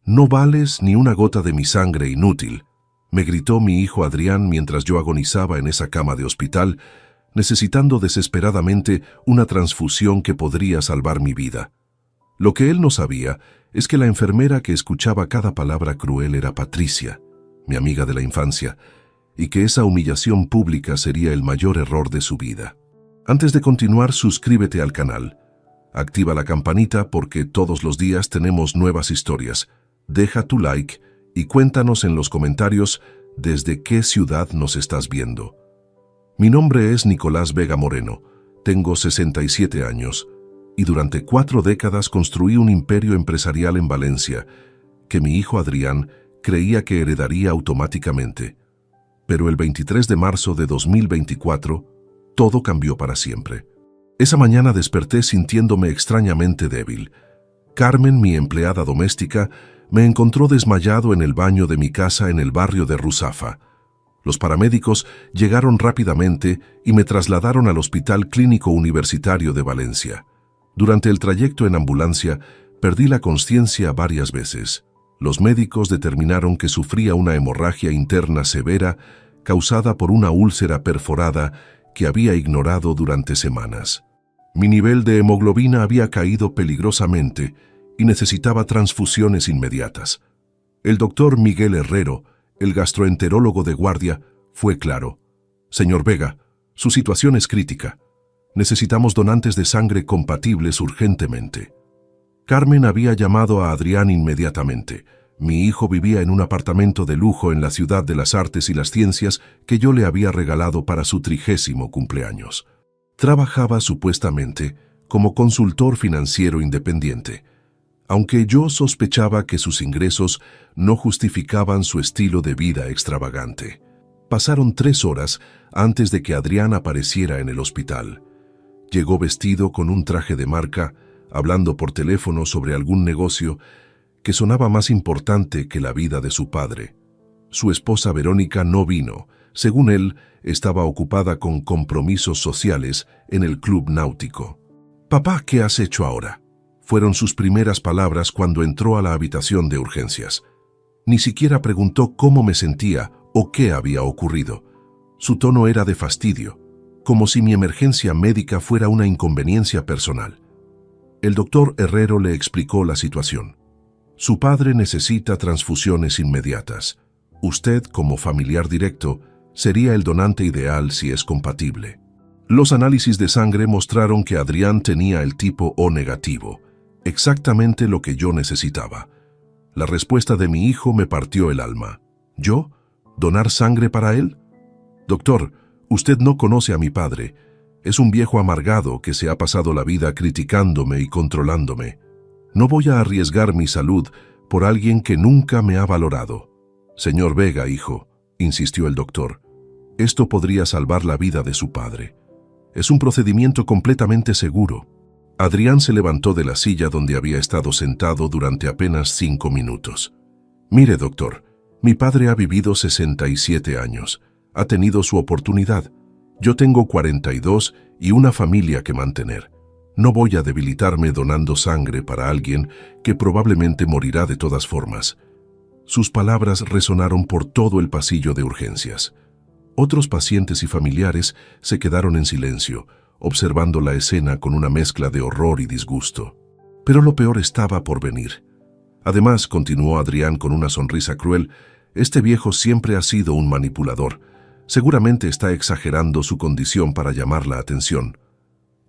«No vales ni una gota de mi sangre, inútil», me gritó mi hijo Adrián mientras yo agonizaba en esa cama de hospital, necesitando desesperadamente una transfusión que podría salvar mi vida. Lo que él no sabía es que la enfermera que escuchaba cada palabra cruel era Patricia, mi amiga de la infancia, y que esa humillación pública sería el mayor error de su vida. Antes de continuar, suscríbete al canal. Activa la campanita porque todos los días tenemos nuevas historias. Deja tu like y cuéntanos en los comentarios desde qué ciudad nos estás viendo. Mi nombre es Nicolás Vega Moreno, tengo 67 años y durante 4 décadas construí un imperio empresarial en Valencia que mi hijo Adrián creía que heredaría automáticamente. Pero el 23 de marzo de 2024, todo cambió para siempre. Esa mañana desperté sintiéndome extrañamente débil. Carmen, mi empleada doméstica, me encontró desmayado en el baño de mi casa en el barrio de Ruzafa. Los paramédicos llegaron rápidamente y me trasladaron al Hospital Clínico Universitario de Valencia. Durante el trayecto en ambulancia, perdí la consciencia varias veces. Los médicos determinaron que sufría una hemorragia interna severa causada por una úlcera perforada que había ignorado durante semanas. Mi nivel de hemoglobina había caído peligrosamente y necesitaba transfusiones inmediatas. El doctor Miguel Herrero, el gastroenterólogo de guardia, fue claro. «Señor Vega, su situación es crítica. Necesitamos donantes de sangre compatibles urgentemente». Carmen había llamado a Adrián inmediatamente. Mi hijo vivía en un apartamento de lujo en la ciudad de las artes y las ciencias que yo le había regalado para su 30º cumpleaños. Trabajaba supuestamente como consultor financiero independiente, aunque yo sospechaba que sus ingresos no justificaban su estilo de vida extravagante. Pasaron 3 horas antes de que Adrián apareciera en el hospital. Llegó vestido con un traje de marca, hablando por teléfono sobre algún negocio que sonaba más importante que la vida de su padre. Su esposa Verónica no vino. Según él, estaba ocupada con compromisos sociales en el club náutico. «Papá, ¿qué has hecho ahora?», fueron sus primeras palabras cuando entró a la habitación de urgencias. Ni siquiera preguntó cómo me sentía o qué había ocurrido. Su tono era de fastidio, como si mi emergencia médica fuera una inconveniencia personal. El doctor Herrero le explicó la situación. «Su padre necesita transfusiones inmediatas. Usted, como familiar directo, sería el donante ideal si es compatible». Los análisis de sangre mostraron que Adrián tenía el tipo O negativo, exactamente lo que yo necesitaba. La respuesta de mi hijo me partió el alma. ¿Yo? ¿Donar sangre para él? «Doctor, usted no conoce a mi padre. Es un viejo amargado que se ha pasado la vida criticándome y controlándome. No voy a arriesgar mi salud por alguien que nunca me ha valorado». «Señor Vega, hijo», insistió el doctor, «esto podría salvar la vida de su padre. Es un procedimiento completamente seguro». Adrián se levantó de la silla donde había estado sentado durante apenas 5 minutos. «Mire, doctor, mi padre ha vivido 67 años. Ha tenido su oportunidad. Yo tengo 42 y una familia que mantener. No voy a debilitarme donando sangre para alguien que probablemente morirá de todas formas». Sus palabras resonaron por todo el pasillo de urgencias. Otros pacientes y familiares se quedaron en silencio, observando la escena con una mezcla de horror y disgusto. Pero lo peor estaba por venir. Además, continuó Adrián con una sonrisa cruel, este viejo siempre ha sido un manipulador. Seguramente está exagerando su condición para llamar la atención.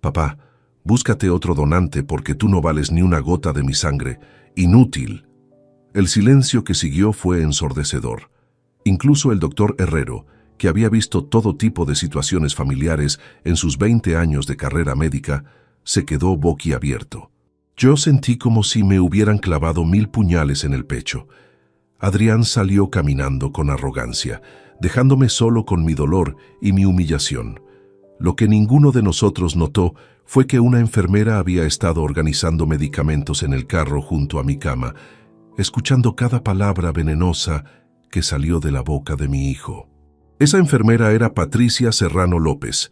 «Papá, búscate otro donante porque tú no vales ni una gota de mi sangre. Inútil». El silencio que siguió fue ensordecedor. Incluso el doctor Herrero, que había visto todo tipo de situaciones familiares en sus 20 años de carrera médica, se quedó boquiabierto. Yo sentí como si me hubieran clavado 1000 puñales en el pecho. Adrián salió caminando con arrogancia, dejándome solo con mi dolor y mi humillación. Lo que ninguno de nosotros notó fue que una enfermera había estado organizando medicamentos en el carro junto a mi cama, escuchando cada palabra venenosa que salió de la boca de mi hijo. Esa enfermera era Patricia Serrano López,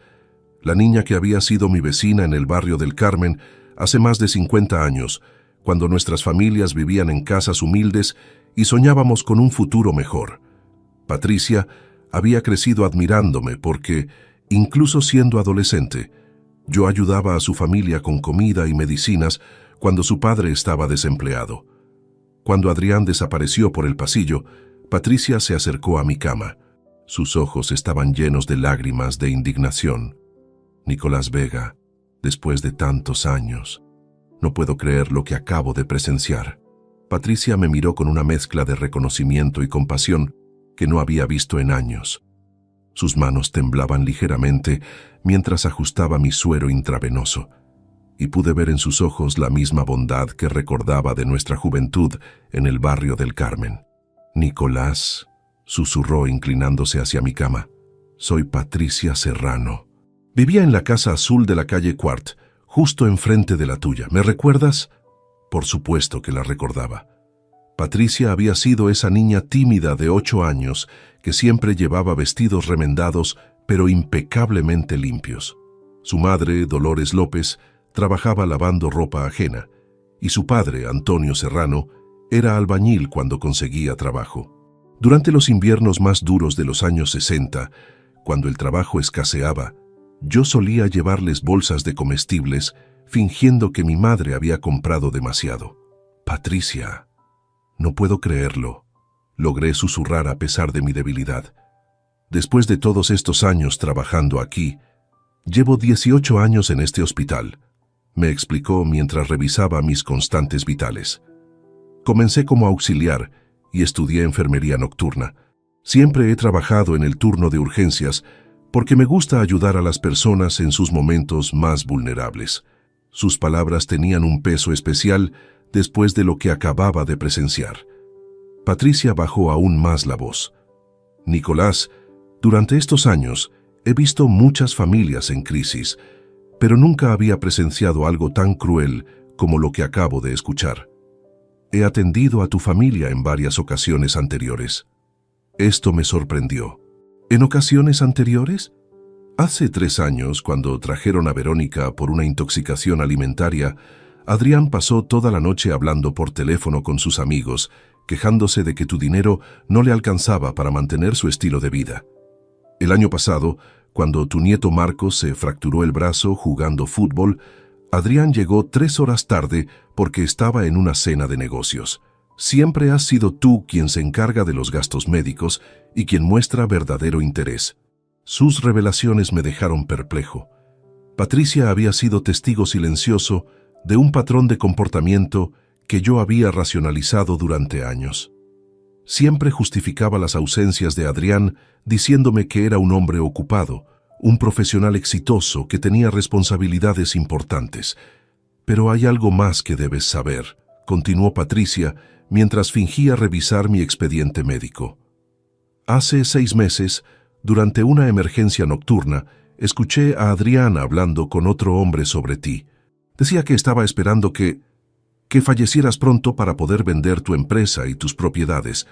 la niña que había sido mi vecina en el barrio del Carmen hace más de 50 años, cuando nuestras familias vivían en casas humildes y soñábamos con un futuro mejor. Patricia había crecido admirándome porque, incluso siendo adolescente, yo ayudaba a su familia con comida y medicinas cuando su padre estaba desempleado. Cuando Adrián desapareció por el pasillo, Patricia se acercó a mi cama. Sus ojos estaban llenos de lágrimas de indignación. Nicolás Vega, después de tantos años, no puedo creer lo que acabo de presenciar. Patricia me miró con una mezcla de reconocimiento y compasión que no había visto en años. Sus manos temblaban ligeramente mientras ajustaba mi suero intravenoso, y pude ver en sus ojos la misma bondad que recordaba de nuestra juventud en el barrio del Carmen. Nicolás, susurró inclinándose hacia mi cama. Soy Patricia Serrano. Vivía en la casa azul de la calle Quart, justo enfrente de la tuya. ¿Me recuerdas? Por supuesto que la recordaba. Patricia había sido esa niña tímida de 8 años que siempre llevaba vestidos remendados pero impecablemente limpios. Su madre, Dolores López, trabajaba lavando ropa ajena, y su padre, Antonio Serrano, era albañil cuando conseguía trabajo. Durante los inviernos más duros de los años 60, cuando el trabajo escaseaba, yo solía llevarles bolsas de comestibles, fingiendo que mi madre había comprado demasiado. Patricia, no puedo creerlo, logré susurrar a pesar de mi debilidad. Después de todos estos años trabajando aquí, llevo 18 años en este hospital, me explicó mientras revisaba mis constantes vitales. Comencé como auxiliar y estudié enfermería nocturna. Siempre he trabajado en el turno de urgencias porque me gusta ayudar a las personas en sus momentos más vulnerables. Sus palabras tenían un peso especial después de lo que acababa de presenciar. Patricia bajó aún más la voz. Nicolás, durante estos años he visto muchas familias en crisis, pero nunca había presenciado algo tan cruel como lo que acabo de escuchar. He atendido a tu familia en varias ocasiones anteriores. Esto me sorprendió. ¿En ocasiones anteriores? Hace 3 años, cuando trajeron a Verónica por una intoxicación alimentaria, Adrián pasó toda la noche hablando por teléfono con sus amigos, quejándose de que tu dinero no le alcanzaba para mantener su estilo de vida. El año pasado, cuando tu nieto Marcos se fracturó el brazo jugando fútbol, Adrián llegó 3 horas tarde porque estaba en una cena de negocios. Siempre has sido tú quien se encarga de los gastos médicos y quien muestra verdadero interés. Sus revelaciones me dejaron perplejo. Patricia había sido testigo silencioso de un patrón de comportamiento que yo había racionalizado durante años. Siempre justificaba las ausencias de Adrián diciéndome que era un hombre ocupado, un profesional exitoso que tenía responsabilidades importantes. Pero hay algo más que debes saber, continuó Patricia mientras fingía revisar mi expediente médico. Hace 6 meses, durante una emergencia nocturna, escuché a Adrián hablando con otro hombre sobre ti. Decía que estaba esperando que fallecieras pronto para poder vender tu empresa y tus propiedades.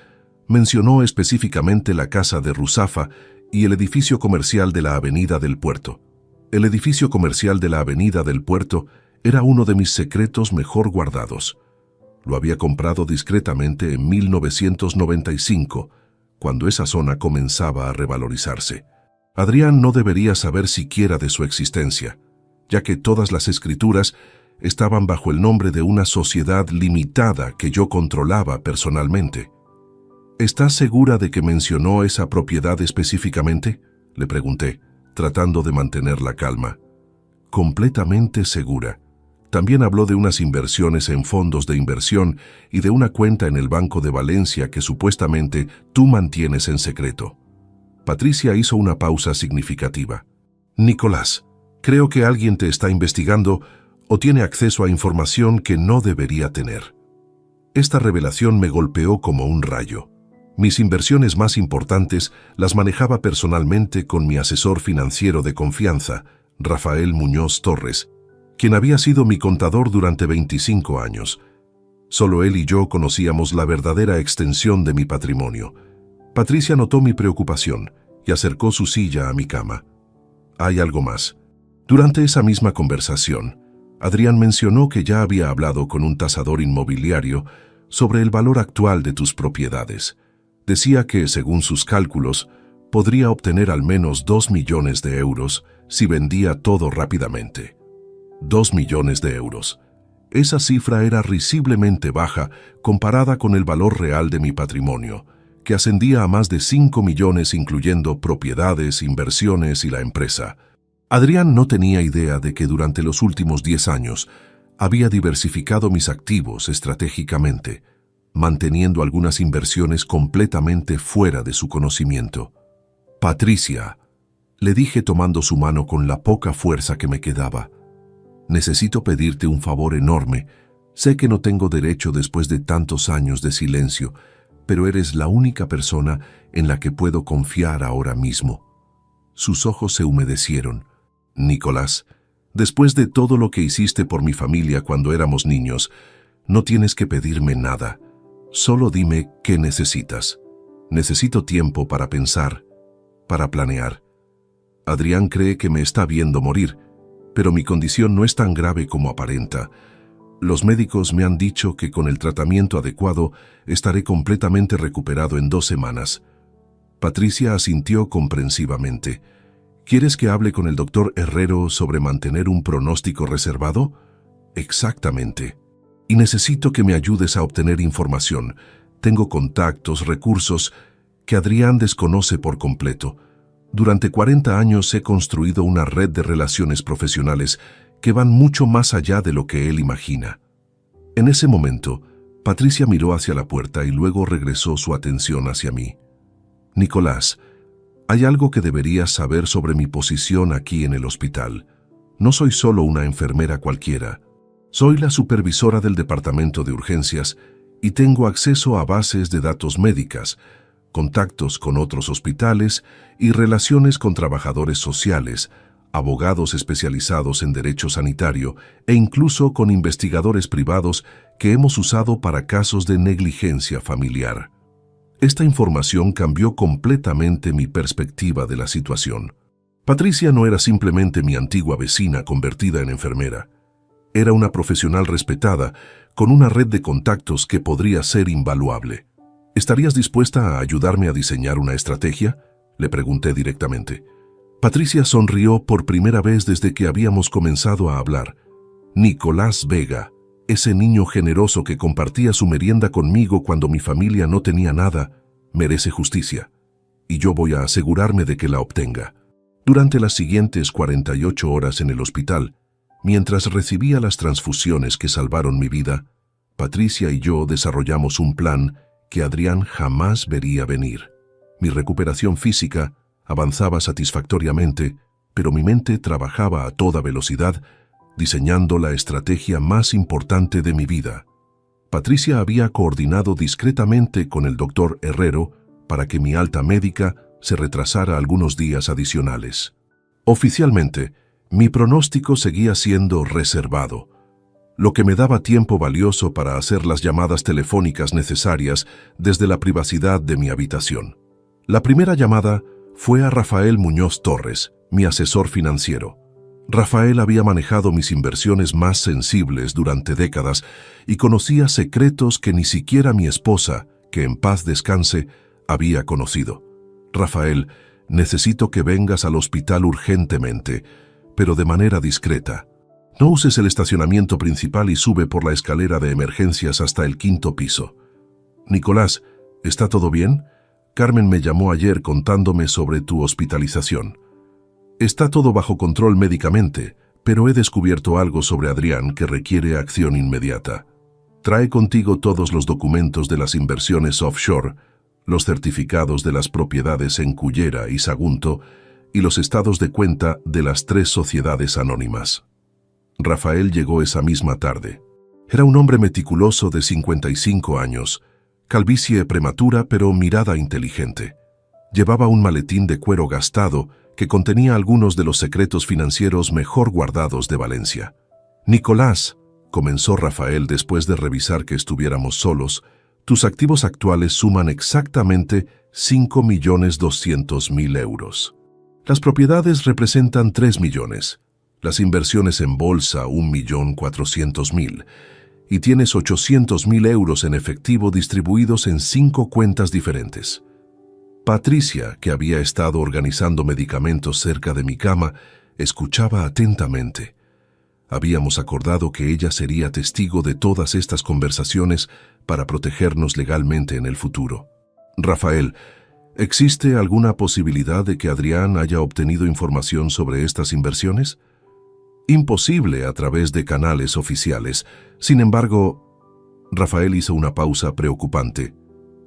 Mencionó específicamente la casa de Ruzafa y el edificio comercial de la Avenida del Puerto. El edificio comercial de la Avenida del Puerto era uno de mis secretos mejor guardados. Lo había comprado discretamente en 1995, cuando esa zona comenzaba a revalorizarse. Adrián no debería saber siquiera de su existencia, ya que todas las escrituras estaban bajo el nombre de una sociedad limitada que yo controlaba personalmente. ¿Estás segura de que mencionó esa propiedad específicamente?, le pregunté, tratando de mantener la calma. Completamente segura. También habló de unas inversiones en fondos de inversión y de una cuenta en el Banco de Valencia que supuestamente tú mantienes en secreto. Patricia hizo una pausa significativa. Nicolás, creo que alguien te está investigando o tiene acceso a información que no debería tener. Esta revelación me golpeó como un rayo. Mis inversiones más importantes las manejaba personalmente con mi asesor financiero de confianza, Rafael Muñoz Torres, quien había sido mi contador durante 25 años. Solo él y yo conocíamos la verdadera extensión de mi patrimonio. Patricia notó mi preocupación y acercó su silla a mi cama. Hay algo más. Durante esa misma conversación, Adrián mencionó que ya había hablado con un tasador inmobiliario sobre el valor actual de tus propiedades. Decía que, según sus cálculos, podría obtener al menos 2 millones de euros si vendía todo rápidamente. 2 millones de euros. Esa cifra era risiblemente baja comparada con el valor real de mi patrimonio, que ascendía a más de 5 millones incluyendo propiedades, inversiones y la empresa. Adrián no tenía idea de que durante los últimos 10 años había diversificado mis activos estratégicamente, manteniendo algunas inversiones completamente fuera de su conocimiento. Patricia, le dije tomando su mano con la poca fuerza que me quedaba, necesito pedirte un favor enorme. Sé que no tengo derecho después de tantos años de silencio, pero eres la única persona en la que puedo confiar ahora mismo. Sus ojos se humedecieron. Nicolás, después de todo lo que hiciste por mi familia cuando éramos niños, no tienes que pedirme nada. Solo dime qué necesitas. Necesito tiempo para pensar, para planear. Adrián cree que me está viendo morir, pero mi condición no es tan grave como aparenta. Los médicos me han dicho que con el tratamiento adecuado estaré completamente recuperado en 2 semanas. Patricia asintió comprensivamente. ¿Quieres que hable con el doctor Herrero sobre mantener un pronóstico reservado? Exactamente. Y necesito que me ayudes a obtener información. Tengo contactos, recursos que Adrián desconoce por completo. Durante 40 años he construido una red de relaciones profesionales que van mucho más allá de lo que él imagina. En ese momento, Patricia miró hacia la puerta y luego regresó su atención hacia mí. Nicolás, hay algo que deberías saber sobre mi posición aquí en el hospital. No soy solo una enfermera cualquiera. Soy la supervisora del departamento de urgencias y tengo acceso a bases de datos médicas, contactos con otros hospitales y relaciones con trabajadores sociales, abogados especializados en derecho sanitario e incluso con investigadores privados que hemos usado para casos de negligencia familiar. Esta información cambió completamente mi perspectiva de la situación. Patricia no era simplemente mi antigua vecina convertida en enfermera. Era una profesional respetada, con una red de contactos que podría ser invaluable. ¿Estarías dispuesta a ayudarme a diseñar una estrategia?, le pregunté directamente. Patricia sonrió por primera vez desde que habíamos comenzado a hablar. Nicolás Vega, ese niño generoso que compartía su merienda conmigo cuando mi familia no tenía nada, merece justicia, y yo voy a asegurarme de que la obtenga. Durante las siguientes 48 horas en el hospital, mientras recibía las transfusiones que salvaron mi vida, Patricia y yo desarrollamos un plan que Adrián jamás vería venir. Mi recuperación física avanzaba satisfactoriamente, pero mi mente trabajaba a toda velocidad, diseñando la estrategia más importante de mi vida. Patricia había coordinado discretamente con el doctor Herrero para que mi alta médica se retrasara algunos días adicionales. Oficialmente, mi pronóstico seguía siendo reservado, lo que me daba tiempo valioso para hacer las llamadas telefónicas necesarias desde la privacidad de mi habitación. La primera llamada fue a Rafael Muñoz Torres, mi asesor financiero. Rafael había manejado mis inversiones más sensibles durante décadas y conocía secretos que ni siquiera mi esposa, que en paz descanse, había conocido. Rafael, necesito que vengas al hospital urgentemente, pero de manera discreta. No uses el estacionamiento principal y sube por la escalera de emergencias hasta el 5º piso. Nicolás, ¿está todo bien? Carmen me llamó ayer contándome sobre tu hospitalización. Está todo bajo control médicamente, pero he descubierto algo sobre Adrián que requiere acción inmediata. Trae contigo todos los documentos de las inversiones offshore, los certificados de las propiedades en Cullera y Sagunto y los estados de cuenta de las 3 sociedades anónimas. Rafael llegó esa misma tarde. Era un hombre meticuloso de 55 años, calvicie prematura pero mirada inteligente. Llevaba un maletín de cuero gastado que contenía algunos de los secretos financieros mejor guardados de Valencia. Nicolás, comenzó Rafael después de revisar que estuviéramos solos, tus activos actuales suman exactamente 5.200.000 euros. Las propiedades representan 3 millones. las inversiones en bolsa 1.400.000 y tienes 800.000 euros en efectivo distribuidos en 5 cuentas diferentes. Patricia, que había estado organizando medicamentos cerca de mi cama, escuchaba atentamente. Habíamos acordado que ella sería testigo de todas estas conversaciones para protegernos legalmente en el futuro. Rafael, ¿existe alguna posibilidad de que Adrián haya obtenido información sobre estas inversiones? Imposible a través de canales oficiales. Sin embargo, Rafael hizo una pausa preocupante.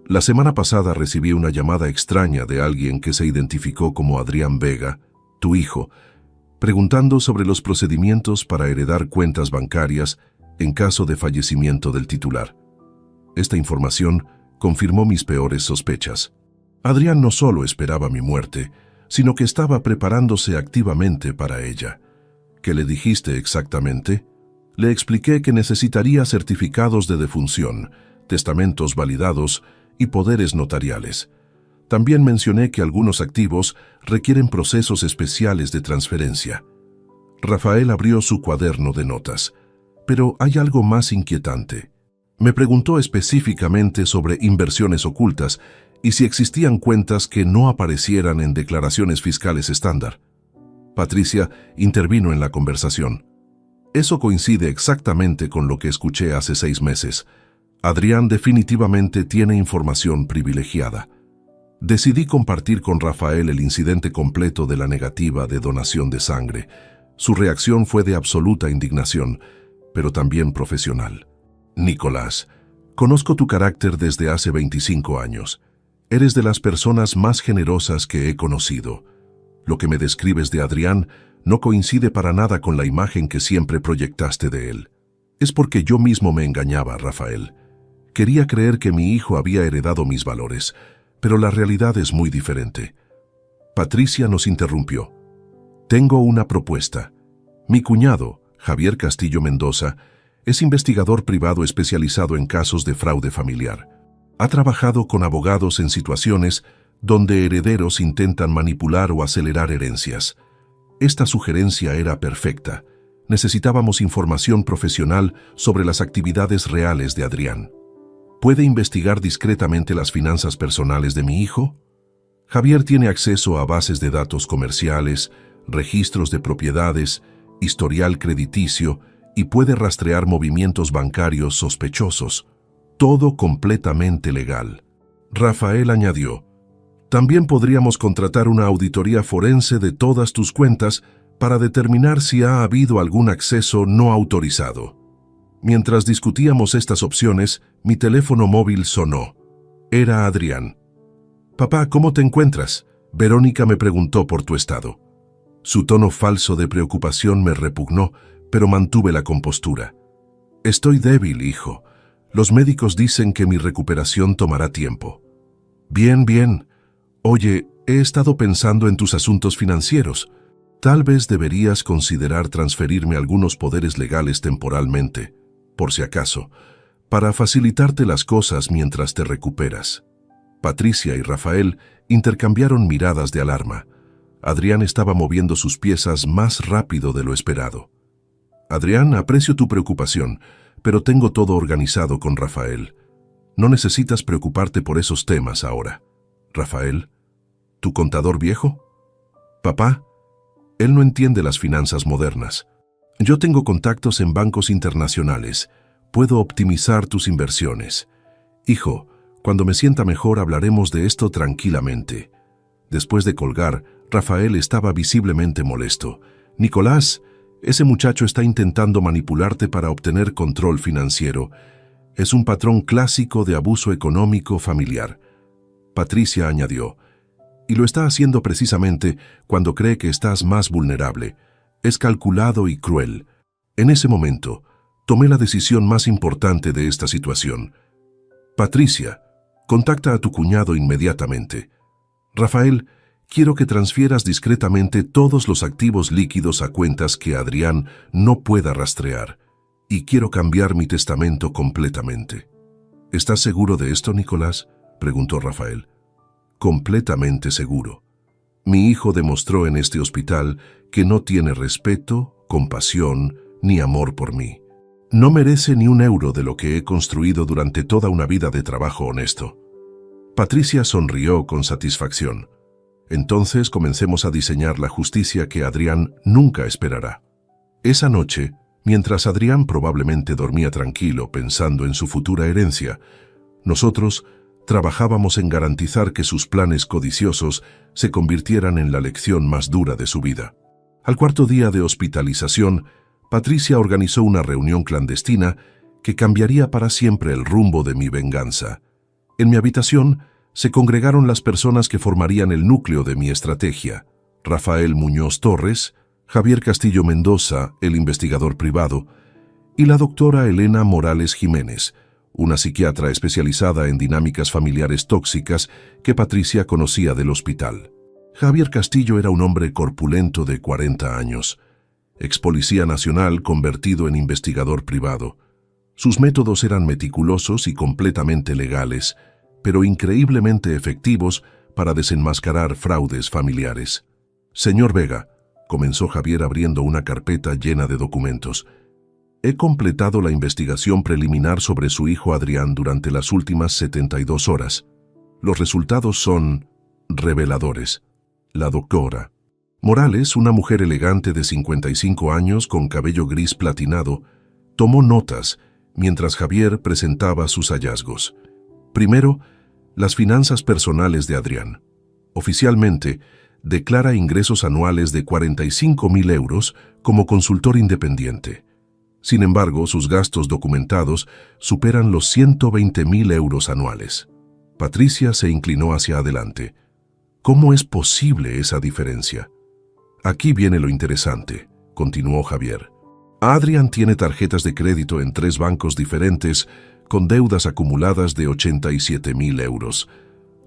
La semana pasada recibí una llamada extraña de alguien que se identificó como Adrián Vega, tu hijo, preguntando sobre los procedimientos para heredar cuentas bancarias en caso de fallecimiento del titular. Esta información confirmó mis peores sospechas. Adrián no solo esperaba mi muerte, sino que estaba preparándose activamente para ella. ¿Qué le dijiste exactamente? Le expliqué que necesitaría certificados de defunción, testamentos validados y poderes notariales. También mencioné que algunos activos requieren procesos especiales de transferencia. Rafael abrió su cuaderno de notas. Pero hay algo más inquietante. Me preguntó específicamente sobre inversiones ocultas y si existían cuentas que no aparecieran en declaraciones fiscales estándar. Patricia intervino en la conversación. Eso coincide exactamente con lo que escuché hace 6 meses. Adrián definitivamente tiene información privilegiada. Decidí compartir con Rafael el incidente completo de la negativa de donación de sangre. Su reacción fue de absoluta indignación, pero también profesional. Nicolás, conozco tu carácter desde hace 25 años. Eres de las personas más generosas que he conocido. Lo que me describes de Adrián no coincide para nada con la imagen que siempre proyectaste de él. Es porque yo mismo me engañaba, Rafael. Quería creer que mi hijo había heredado mis valores, pero la realidad es muy diferente. Patricia nos interrumpió. Tengo una propuesta. Mi cuñado, Javier Castillo Mendoza, es investigador privado especializado en casos de fraude familiar. Ha trabajado con abogados en situaciones donde herederos intentan manipular o acelerar herencias. Esta sugerencia era perfecta. Necesitábamos información profesional sobre las actividades reales de Adrián. ¿Puede investigar discretamente las finanzas personales de mi hijo? Javier tiene acceso a bases de datos comerciales, registros de propiedades, historial crediticio y puede rastrear movimientos bancarios sospechosos. Todo completamente legal. Rafael añadió, también podríamos contratar una auditoría forense de todas tus cuentas para determinar si ha habido algún acceso no autorizado. Mientras discutíamos estas opciones, mi teléfono móvil sonó. Era Adrián. Papá, ¿cómo te encuentras? Verónica me preguntó por tu estado. Su tono falso de preocupación me repugnó, pero mantuve la compostura. Estoy débil, hijo. Los médicos dicen que mi recuperación tomará tiempo. Bien, bien. Oye, he estado pensando en tus asuntos financieros. Tal vez deberías considerar transferirme algunos poderes legales temporalmente, por si acaso, para facilitarte las cosas mientras te recuperas. Patricia y Rafael intercambiaron miradas de alarma. Adrián estaba moviendo sus piezas más rápido de lo esperado. Adrián, aprecio tu preocupación, pero tengo todo organizado con Rafael. No necesitas preocuparte por esos temas ahora. Rafael, ¿tu contador viejo? Papá, él no entiende las finanzas modernas. Yo tengo contactos en bancos internacionales. Puedo optimizar tus inversiones. Hijo, cuando me sienta mejor hablaremos de esto tranquilamente. Después de colgar, Rafael estaba visiblemente molesto. Nicolás, ese muchacho está intentando manipularte para obtener control financiero. Es un patrón clásico de abuso económico familiar. Patricia añadió, y lo está haciendo precisamente cuando cree que estás más vulnerable. Es calculado y cruel. En ese momento, tomé la decisión más importante de esta situación. Patricia, contacta a tu cuñado inmediatamente. Rafael, quiero que transfieras discretamente todos los activos líquidos a cuentas que Adrián no pueda rastrear. Y quiero cambiar mi testamento completamente. ¿Estás seguro de esto, Nicolás?, preguntó Rafael. Completamente seguro. Mi hijo demostró en este hospital que no tiene respeto, compasión ni amor por mí. No merece ni un euro de lo que he construido durante toda una vida de trabajo honesto. Patricia sonrió con satisfacción. Entonces comencemos a diseñar la justicia que Adrián nunca esperará. Esa noche, mientras Adrián probablemente dormía tranquilo pensando en su futura herencia, nosotros trabajábamos en garantizar que sus planes codiciosos se convirtieran en la lección más dura de su vida. Al cuarto día de hospitalización, Patricia organizó una reunión clandestina que cambiaría para siempre el rumbo de mi venganza. En mi habitación se congregaron las personas que formarían el núcleo de mi estrategia: Rafael Muñoz Torres, Javier Castillo Mendoza, el investigador privado, y la doctora Elena Morales Jiménez, una psiquiatra especializada en dinámicas familiares tóxicas que Patricia conocía del hospital. Javier Castillo era un hombre corpulento de 40 años, ex policía nacional convertido en investigador privado. Sus métodos eran meticulosos y completamente legales, pero increíblemente efectivos para desenmascarar fraudes familiares. Señor Vega, comenzó Javier abriendo una carpeta llena de documentos. He completado la investigación preliminar sobre su hijo Adrián durante las últimas 72 horas. Los resultados son reveladores. La doctora Morales, una mujer elegante de 55 años con cabello gris platinado, tomó notas mientras Javier presentaba sus hallazgos. Primero, las finanzas personales de Adrián. Oficialmente, declara ingresos anuales de 45.000 euros como consultor independiente. Sin embargo, sus gastos documentados superan los 120.000 euros anuales. Patricia se inclinó hacia adelante. ¿Cómo es posible esa diferencia? Aquí viene lo interesante, continuó Javier. Adrián tiene tarjetas de crédito en 3 bancos diferentes con deudas acumuladas de 87.000 euros.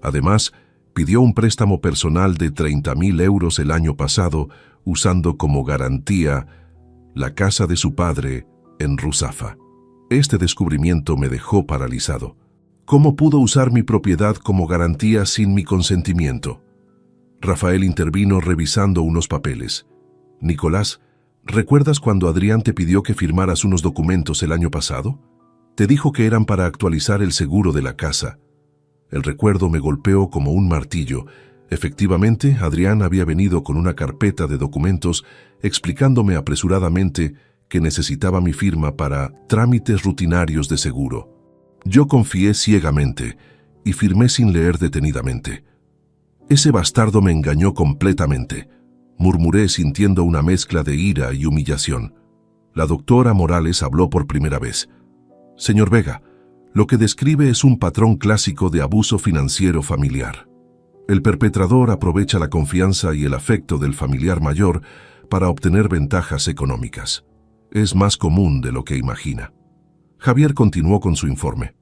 Además, pidió un préstamo personal de 30.000 euros el año pasado usando como garantía la casa de su padre en Ruzafa. Este descubrimiento me dejó paralizado. ¿Cómo pudo usar mi propiedad como garantía sin mi consentimiento? Rafael intervino revisando unos papeles. Nicolás, ¿recuerdas cuando Adrián te pidió que firmaras unos documentos el año pasado? Te dijo que eran para actualizar el seguro de la casa. El recuerdo me golpeó como un martillo. Efectivamente, Adrián había venido con una carpeta de documentos explicándome apresuradamente que necesitaba mi firma para trámites rutinarios de seguro. Yo confié ciegamente y firmé sin leer detenidamente. Ese bastardo me engañó completamente, murmuré sintiendo una mezcla de ira y humillación. La doctora Morales habló por primera vez. Señor Vega, lo que describe es un patrón clásico de abuso financiero familiar. El perpetrador aprovecha la confianza y el afecto del familiar mayor para obtener ventajas económicas. Es más común de lo que imagina. Javier continuó con su informe.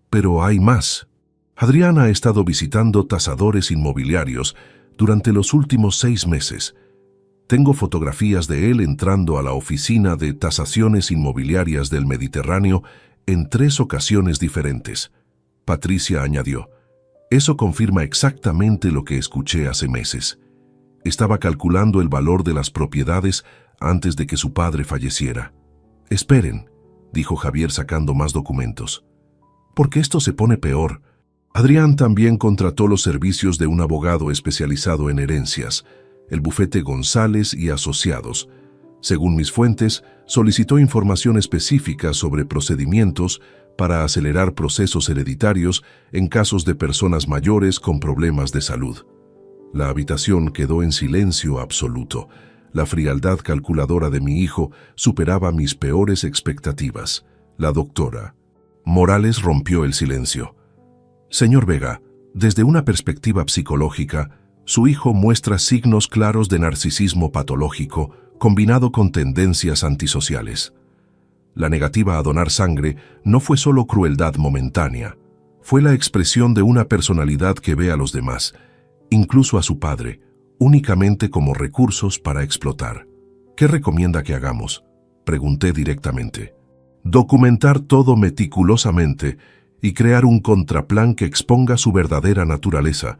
Pero hay más. Adrián ha estado visitando tasadores inmobiliarios durante los últimos 6 meses. Tengo fotografías de él entrando a la oficina de tasaciones inmobiliarias del Mediterráneo en 3 ocasiones diferentes. Patricia añadió, eso confirma exactamente lo que escuché hace meses. Estaba calculando el valor de las propiedades antes de que su padre falleciera. Esperen, dijo Javier sacando más documentos. Porque esto se pone peor. Adrián también contrató los servicios de un abogado especializado en herencias, el bufete González y Asociados. Según mis fuentes, solicitó información específica sobre procedimientos para acelerar procesos hereditarios en casos de personas mayores con problemas de salud. La habitación quedó en silencio absoluto. La frialdad calculadora de mi hijo superaba mis peores expectativas. La doctora Morales rompió el silencio. Señor Vega, desde una perspectiva psicológica, su hijo muestra signos claros de narcisismo patológico combinado con tendencias antisociales. La negativa a donar sangre no fue solo crueldad momentánea, fue la expresión de una personalidad que ve a los demás, incluso a su padre, únicamente como recursos para explotar. ¿Qué recomienda que hagamos?, pregunté directamente. Documentar todo meticulosamente y crear un contraplan que exponga su verdadera naturaleza,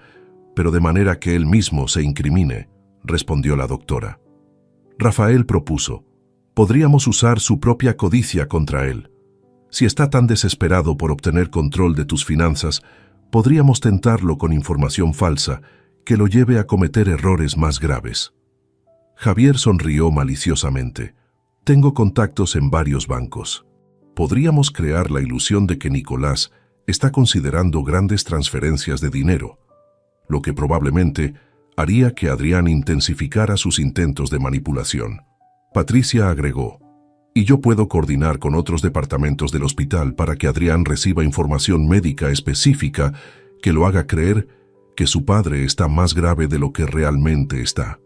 pero de manera que él mismo se incrimine, respondió la doctora. Rafael propuso, Podríamos usar su propia codicia contra él. Si está tan desesperado por obtener control de tus finanzas, podríamos tentarlo con información falsa que lo lleve a cometer errores más graves. Javier sonrió maliciosamente. Tengo contactos en varios bancos. Podríamos crear la ilusión de que Nicolás está considerando grandes transferencias de dinero, lo que probablemente haría que Adrián intensificara sus intentos de manipulación. Patricia agregó, y yo puedo coordinar con otros departamentos del hospital para que Adrián reciba información médica específica que lo haga creer que su padre está más grave de lo que realmente está.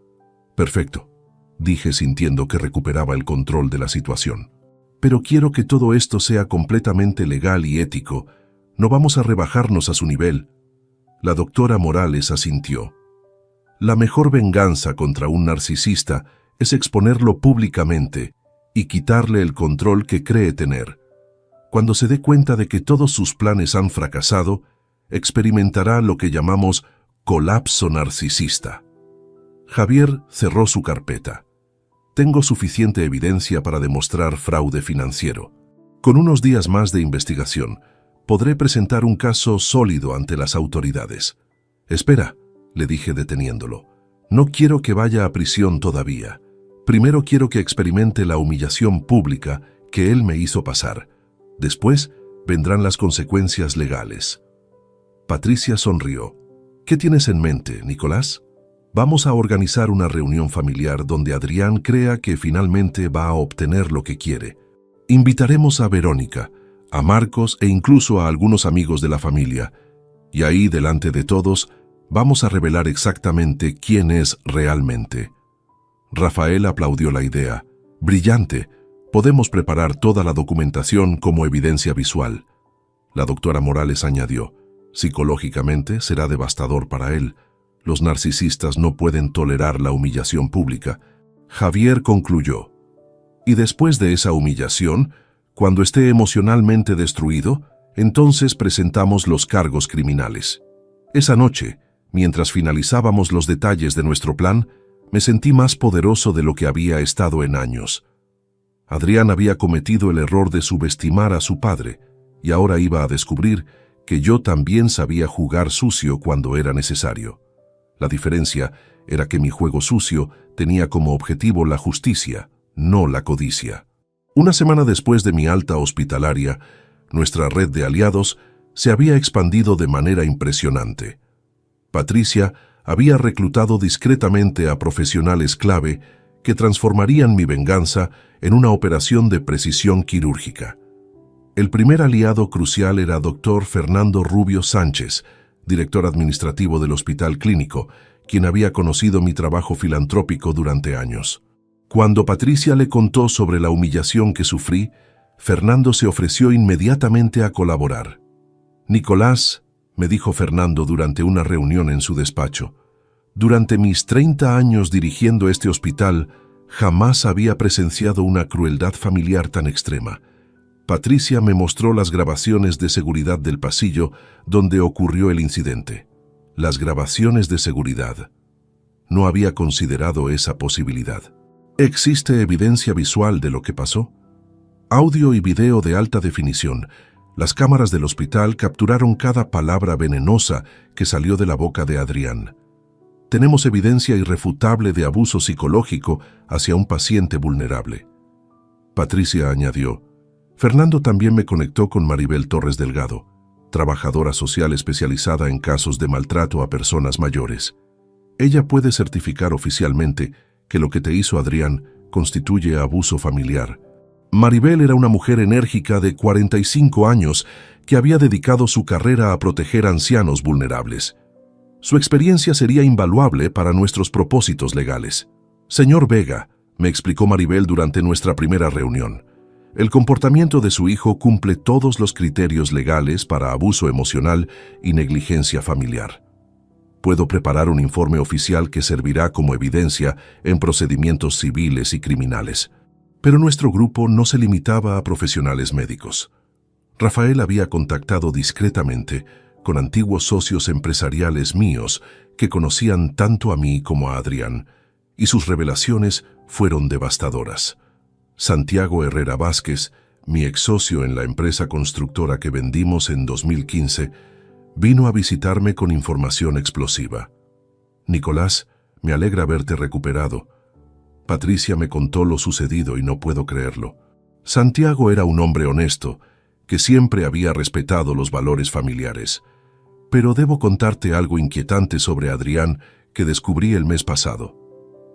Perfecto, dije sintiendo que recuperaba el control de la situación. Pero quiero que todo esto sea completamente legal y ético. No vamos a rebajarnos a su nivel. La doctora Morales asintió. La mejor venganza contra un narcisista es exponerlo públicamente y quitarle el control que cree tener. Cuando se dé cuenta de que todos sus planes han fracasado, experimentará lo que llamamos colapso narcisista. Javier cerró su carpeta. Tengo suficiente evidencia para demostrar fraude financiero. Con unos días más de investigación, podré presentar un caso sólido ante las autoridades. Espera, le dije deteniéndolo. No quiero que vaya a prisión todavía. Primero quiero que experimente la humillación pública que él me hizo pasar. Después vendrán las consecuencias legales. Patricia sonrió. ¿Qué tienes en mente, Nicolás? Vamos a organizar una reunión familiar donde Adrián crea que finalmente va a obtener lo que quiere. Invitaremos a Verónica, a Marcos e incluso a algunos amigos de la familia. Y ahí, delante de todos, vamos a revelar exactamente quién es realmente. Rafael aplaudió la idea. Brillante. Podemos preparar toda la documentación como evidencia visual. La doctora Morales añadió. Psicológicamente será devastador para él. Los narcisistas no pueden tolerar la humillación pública. Javier concluyó. Y después de esa humillación, cuando esté emocionalmente destruido, entonces presentamos los cargos criminales. Esa noche, mientras finalizábamos los detalles de nuestro plan, me sentí más poderoso de lo que había estado en años. Adrián había cometido el error de subestimar a su padre, y ahora iba a descubrir que yo también sabía jugar sucio cuando era necesario. La diferencia era que mi juego sucio tenía como objetivo la justicia, no la codicia. Una semana después de mi alta hospitalaria, nuestra red de aliados se había expandido de manera impresionante. Patricia había reclutado discretamente a profesionales clave que transformarían mi venganza en una operación de precisión quirúrgica. El primer aliado crucial era Dr. Fernando Rubio Sánchez, director administrativo del Hospital Clínico, quien había conocido mi trabajo filantrópico durante años. Cuando Patricia le contó sobre la humillación que sufrí, Fernando se ofreció inmediatamente a colaborar. Nicolás, me dijo Fernando durante una reunión en su despacho, durante mis 30 años dirigiendo este hospital, jamás había presenciado una crueldad familiar tan extrema. Patricia me mostró las grabaciones de seguridad del pasillo donde ocurrió el incidente. Las grabaciones de seguridad. No había considerado esa posibilidad. ¿Existe evidencia visual de lo que pasó? Audio y video de alta definición. Las cámaras del hospital capturaron cada palabra venenosa que salió de la boca de Adrián. Tenemos evidencia irrefutable de abuso psicológico hacia un paciente vulnerable. Patricia añadió. Fernando también me conectó con Maribel Torres Delgado, trabajadora social especializada en casos de maltrato a personas mayores. Ella puede certificar oficialmente que lo que te hizo Adrián constituye abuso familiar. Maribel era una mujer enérgica de 45 años que había dedicado su carrera a proteger ancianos vulnerables. Su experiencia sería invaluable para nuestros propósitos legales. Señor Vega, me explicó Maribel durante nuestra primera reunión, el comportamiento de su hijo cumple todos los criterios legales para abuso emocional y negligencia familiar. Puedo preparar un informe oficial que servirá como evidencia en procedimientos civiles y criminales. Pero nuestro grupo no se limitaba a profesionales médicos. Rafael había contactado discretamente con antiguos socios empresariales míos que conocían tanto a mí como a Adrián, y sus revelaciones fueron devastadoras. Santiago Herrera Vázquez, mi ex socio en la empresa constructora que vendimos en 2015, vino a visitarme con información explosiva. Nicolás, me alegra verte recuperado. Patricia me contó lo sucedido y no puedo creerlo. Santiago era un hombre honesto, que siempre había respetado los valores familiares. Pero debo contarte algo inquietante sobre Adrián que descubrí el mes pasado.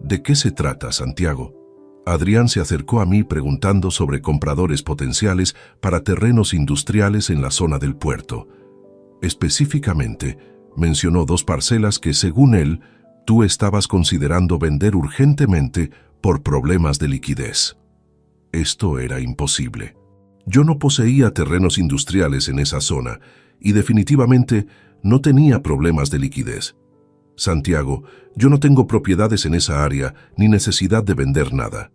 ¿De qué se trata, Santiago? Adrián se acercó a mí preguntando sobre compradores potenciales para terrenos industriales en la zona del puerto. Específicamente, mencionó 2 parcelas que, según él, tú estabas considerando vender urgentemente por problemas de liquidez. Esto era imposible. Yo no poseía terrenos industriales en esa zona y definitivamente no tenía problemas de liquidez. Santiago, yo no tengo propiedades en esa área ni necesidad de vender nada.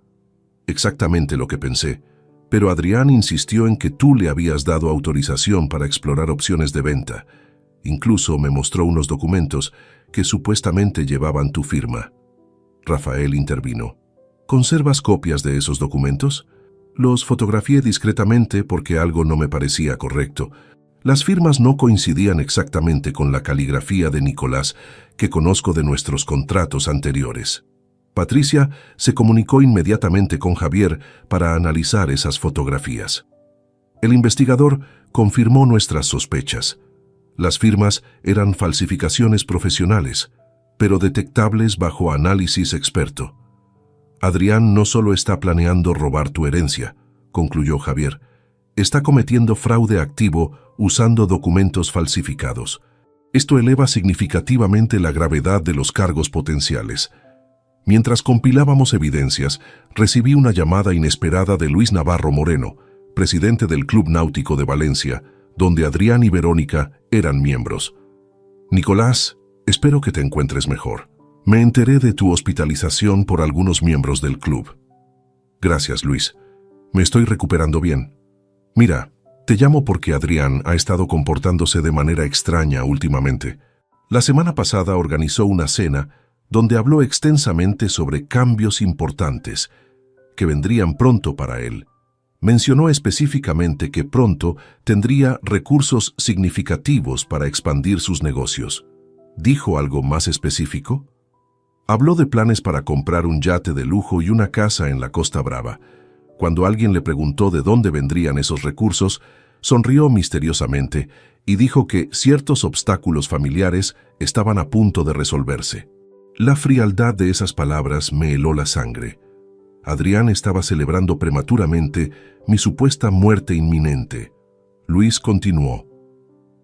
Exactamente lo que pensé, pero Adrián insistió en que tú le habías dado autorización para explorar opciones de venta. Incluso me mostró unos documentos que supuestamente llevaban tu firma. Rafael intervino. ¿Conservas copias de esos documentos? Los fotografié discretamente porque algo no me parecía correcto. Las firmas no coincidían exactamente con la caligrafía de Nicolás que conozco de nuestros contratos anteriores. Patricia se comunicó inmediatamente con Javier para analizar esas fotografías. El investigador confirmó nuestras sospechas. Las firmas eran falsificaciones profesionales, pero detectables bajo análisis experto. Adrián no solo está planeando robar tu herencia, concluyó Javier, está cometiendo fraude activo usando documentos falsificados. Esto eleva significativamente la gravedad de los cargos potenciales. Mientras compilábamos evidencias, recibí una llamada inesperada de Luis Navarro Moreno, presidente del Club Náutico de Valencia, donde Adrián y Verónica eran miembros. Nicolás, espero que te encuentres mejor. Me enteré de tu hospitalización por algunos miembros del club. Gracias, Luis. Me estoy recuperando bien. Mira, te llamo porque Adrián ha estado comportándose de manera extraña últimamente. La semana pasada organizó una cena donde habló extensamente sobre cambios importantes que vendrían pronto para él. Mencionó específicamente que pronto tendría recursos significativos para expandir sus negocios. ¿Dijo algo más específico? Habló de planes para comprar un yate de lujo y una casa en la Costa Brava. Cuando alguien le preguntó de dónde vendrían esos recursos, sonrió misteriosamente y dijo que ciertos obstáculos familiares estaban a punto de resolverse. La frialdad de esas palabras me heló la sangre. Adrián estaba celebrando prematuramente mi supuesta muerte inminente. Luis continuó.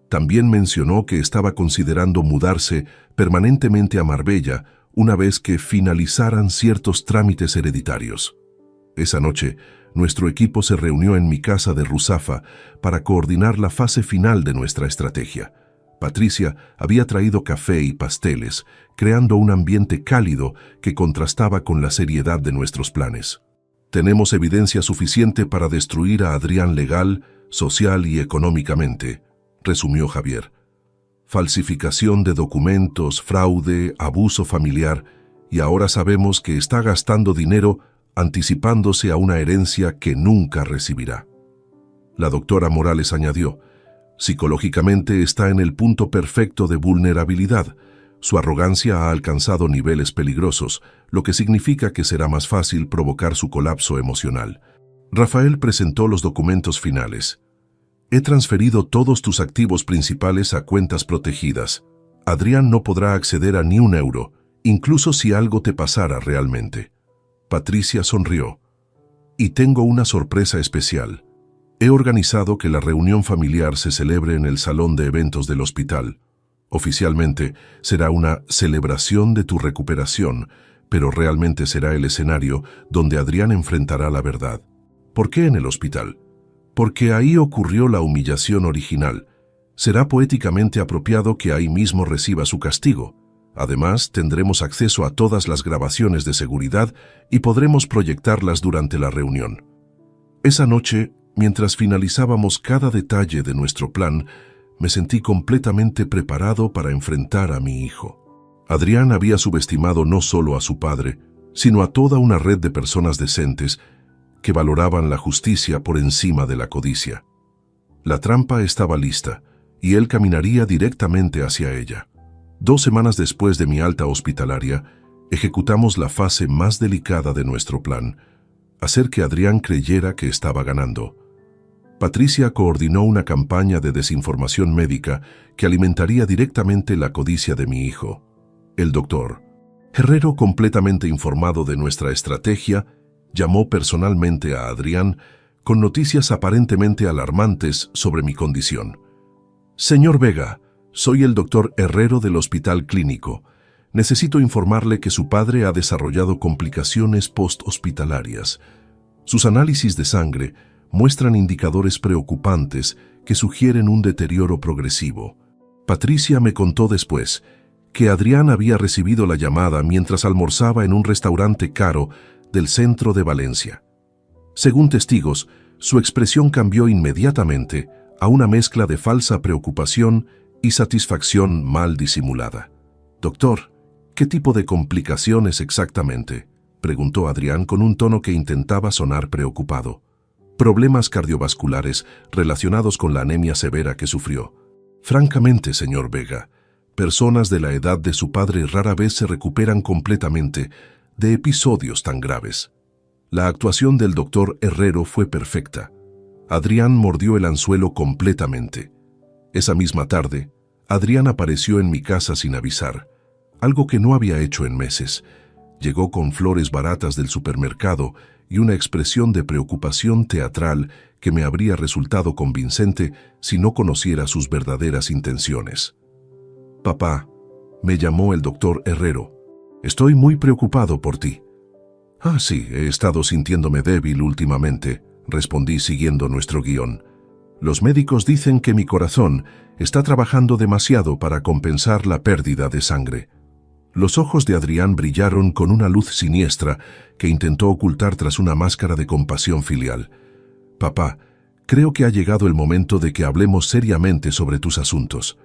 También mencionó que estaba considerando mudarse permanentemente a Marbella una vez que finalizaran ciertos trámites hereditarios. Esa noche, nuestro equipo se reunió en mi casa de Ruzafa para coordinar la fase final de nuestra estrategia. Patricia había traído café y pasteles, creando un ambiente cálido que contrastaba con la seriedad de nuestros planes. Tenemos evidencia suficiente para destruir a Adrián legal, social y económicamente, resumió Javier. Falsificación de documentos, fraude, abuso familiar, y ahora sabemos que está gastando dinero anticipándose a una herencia que nunca recibirá. La doctora Morales añadió, psicológicamente está en el punto perfecto de vulnerabilidad. Su arrogancia ha alcanzado niveles peligrosos, lo que significa que será más fácil provocar su colapso emocional. Rafael presentó los documentos finales. He transferido todos tus activos principales a cuentas protegidas. Adrián no podrá acceder a ni un euro, incluso si algo te pasara realmente. Patricia sonrió. Y tengo una sorpresa especial. He organizado que la reunión familiar se celebre en el salón de eventos del hospital. Oficialmente será una celebración de tu recuperación, pero realmente será el escenario donde Adrián enfrentará la verdad. ¿Por qué en el hospital? Porque ahí ocurrió la humillación original. Será poéticamente apropiado que ahí mismo reciba su castigo. Además, tendremos acceso a todas las grabaciones de seguridad y podremos proyectarlas durante la reunión. Esa noche, mientras finalizábamos cada detalle de nuestro plan, me sentí completamente preparado para enfrentar a mi hijo. Adrián había subestimado no solo a su padre, sino a toda una red de personas decentes que valoraban la justicia por encima de la codicia. La trampa estaba lista, y él caminaría directamente hacia ella. 2 semanas después de mi alta hospitalaria, ejecutamos la fase más delicada de nuestro plan, hacer que Adrián creyera que estaba ganando. Patricia coordinó una campaña de desinformación médica que alimentaría directamente la codicia de mi hijo. El doctor Herrero, completamente informado de nuestra estrategia, llamó personalmente a Adrián con noticias aparentemente alarmantes sobre mi condición. «Señor Vega, soy el doctor Herrero del Hospital Clínico. Necesito informarle que su padre ha desarrollado complicaciones post-hospitalarias. Sus análisis de sangre muestran indicadores preocupantes que sugieren un deterioro progresivo». Patricia me contó después que Adrián había recibido la llamada mientras almorzaba en un restaurante caro del centro de Valencia. Según testigos, su expresión cambió inmediatamente a una mezcla de falsa preocupación y satisfacción mal disimulada. «Doctor, ¿qué tipo de complicaciones exactamente?», preguntó Adrián con un tono que intentaba sonar preocupado. «Problemas cardiovasculares relacionados con la anemia severa que sufrió. Francamente, señor Vega, personas de la edad de su padre rara vez se recuperan completamente de episodios tan graves». La actuación del doctor Herrero fue perfecta. Adrián mordió el anzuelo completamente. Esa misma tarde, Adrián apareció en mi casa sin avisar, algo que no había hecho en meses. Llegó con flores baratas del supermercado y una expresión de preocupación teatral que me habría resultado convincente si no conociera sus verdaderas intenciones. «Papá», me llamó el doctor Herrero, «estoy muy preocupado por ti». «Ah, sí, he estado sintiéndome débil últimamente», respondí siguiendo nuestro guión. «Los médicos dicen que mi corazón está trabajando demasiado para compensar la pérdida de sangre». Los ojos de Adrián brillaron con una luz siniestra que intentó ocultar tras una máscara de compasión filial. «Papá, creo que ha llegado el momento de que hablemos seriamente sobre tus asuntos.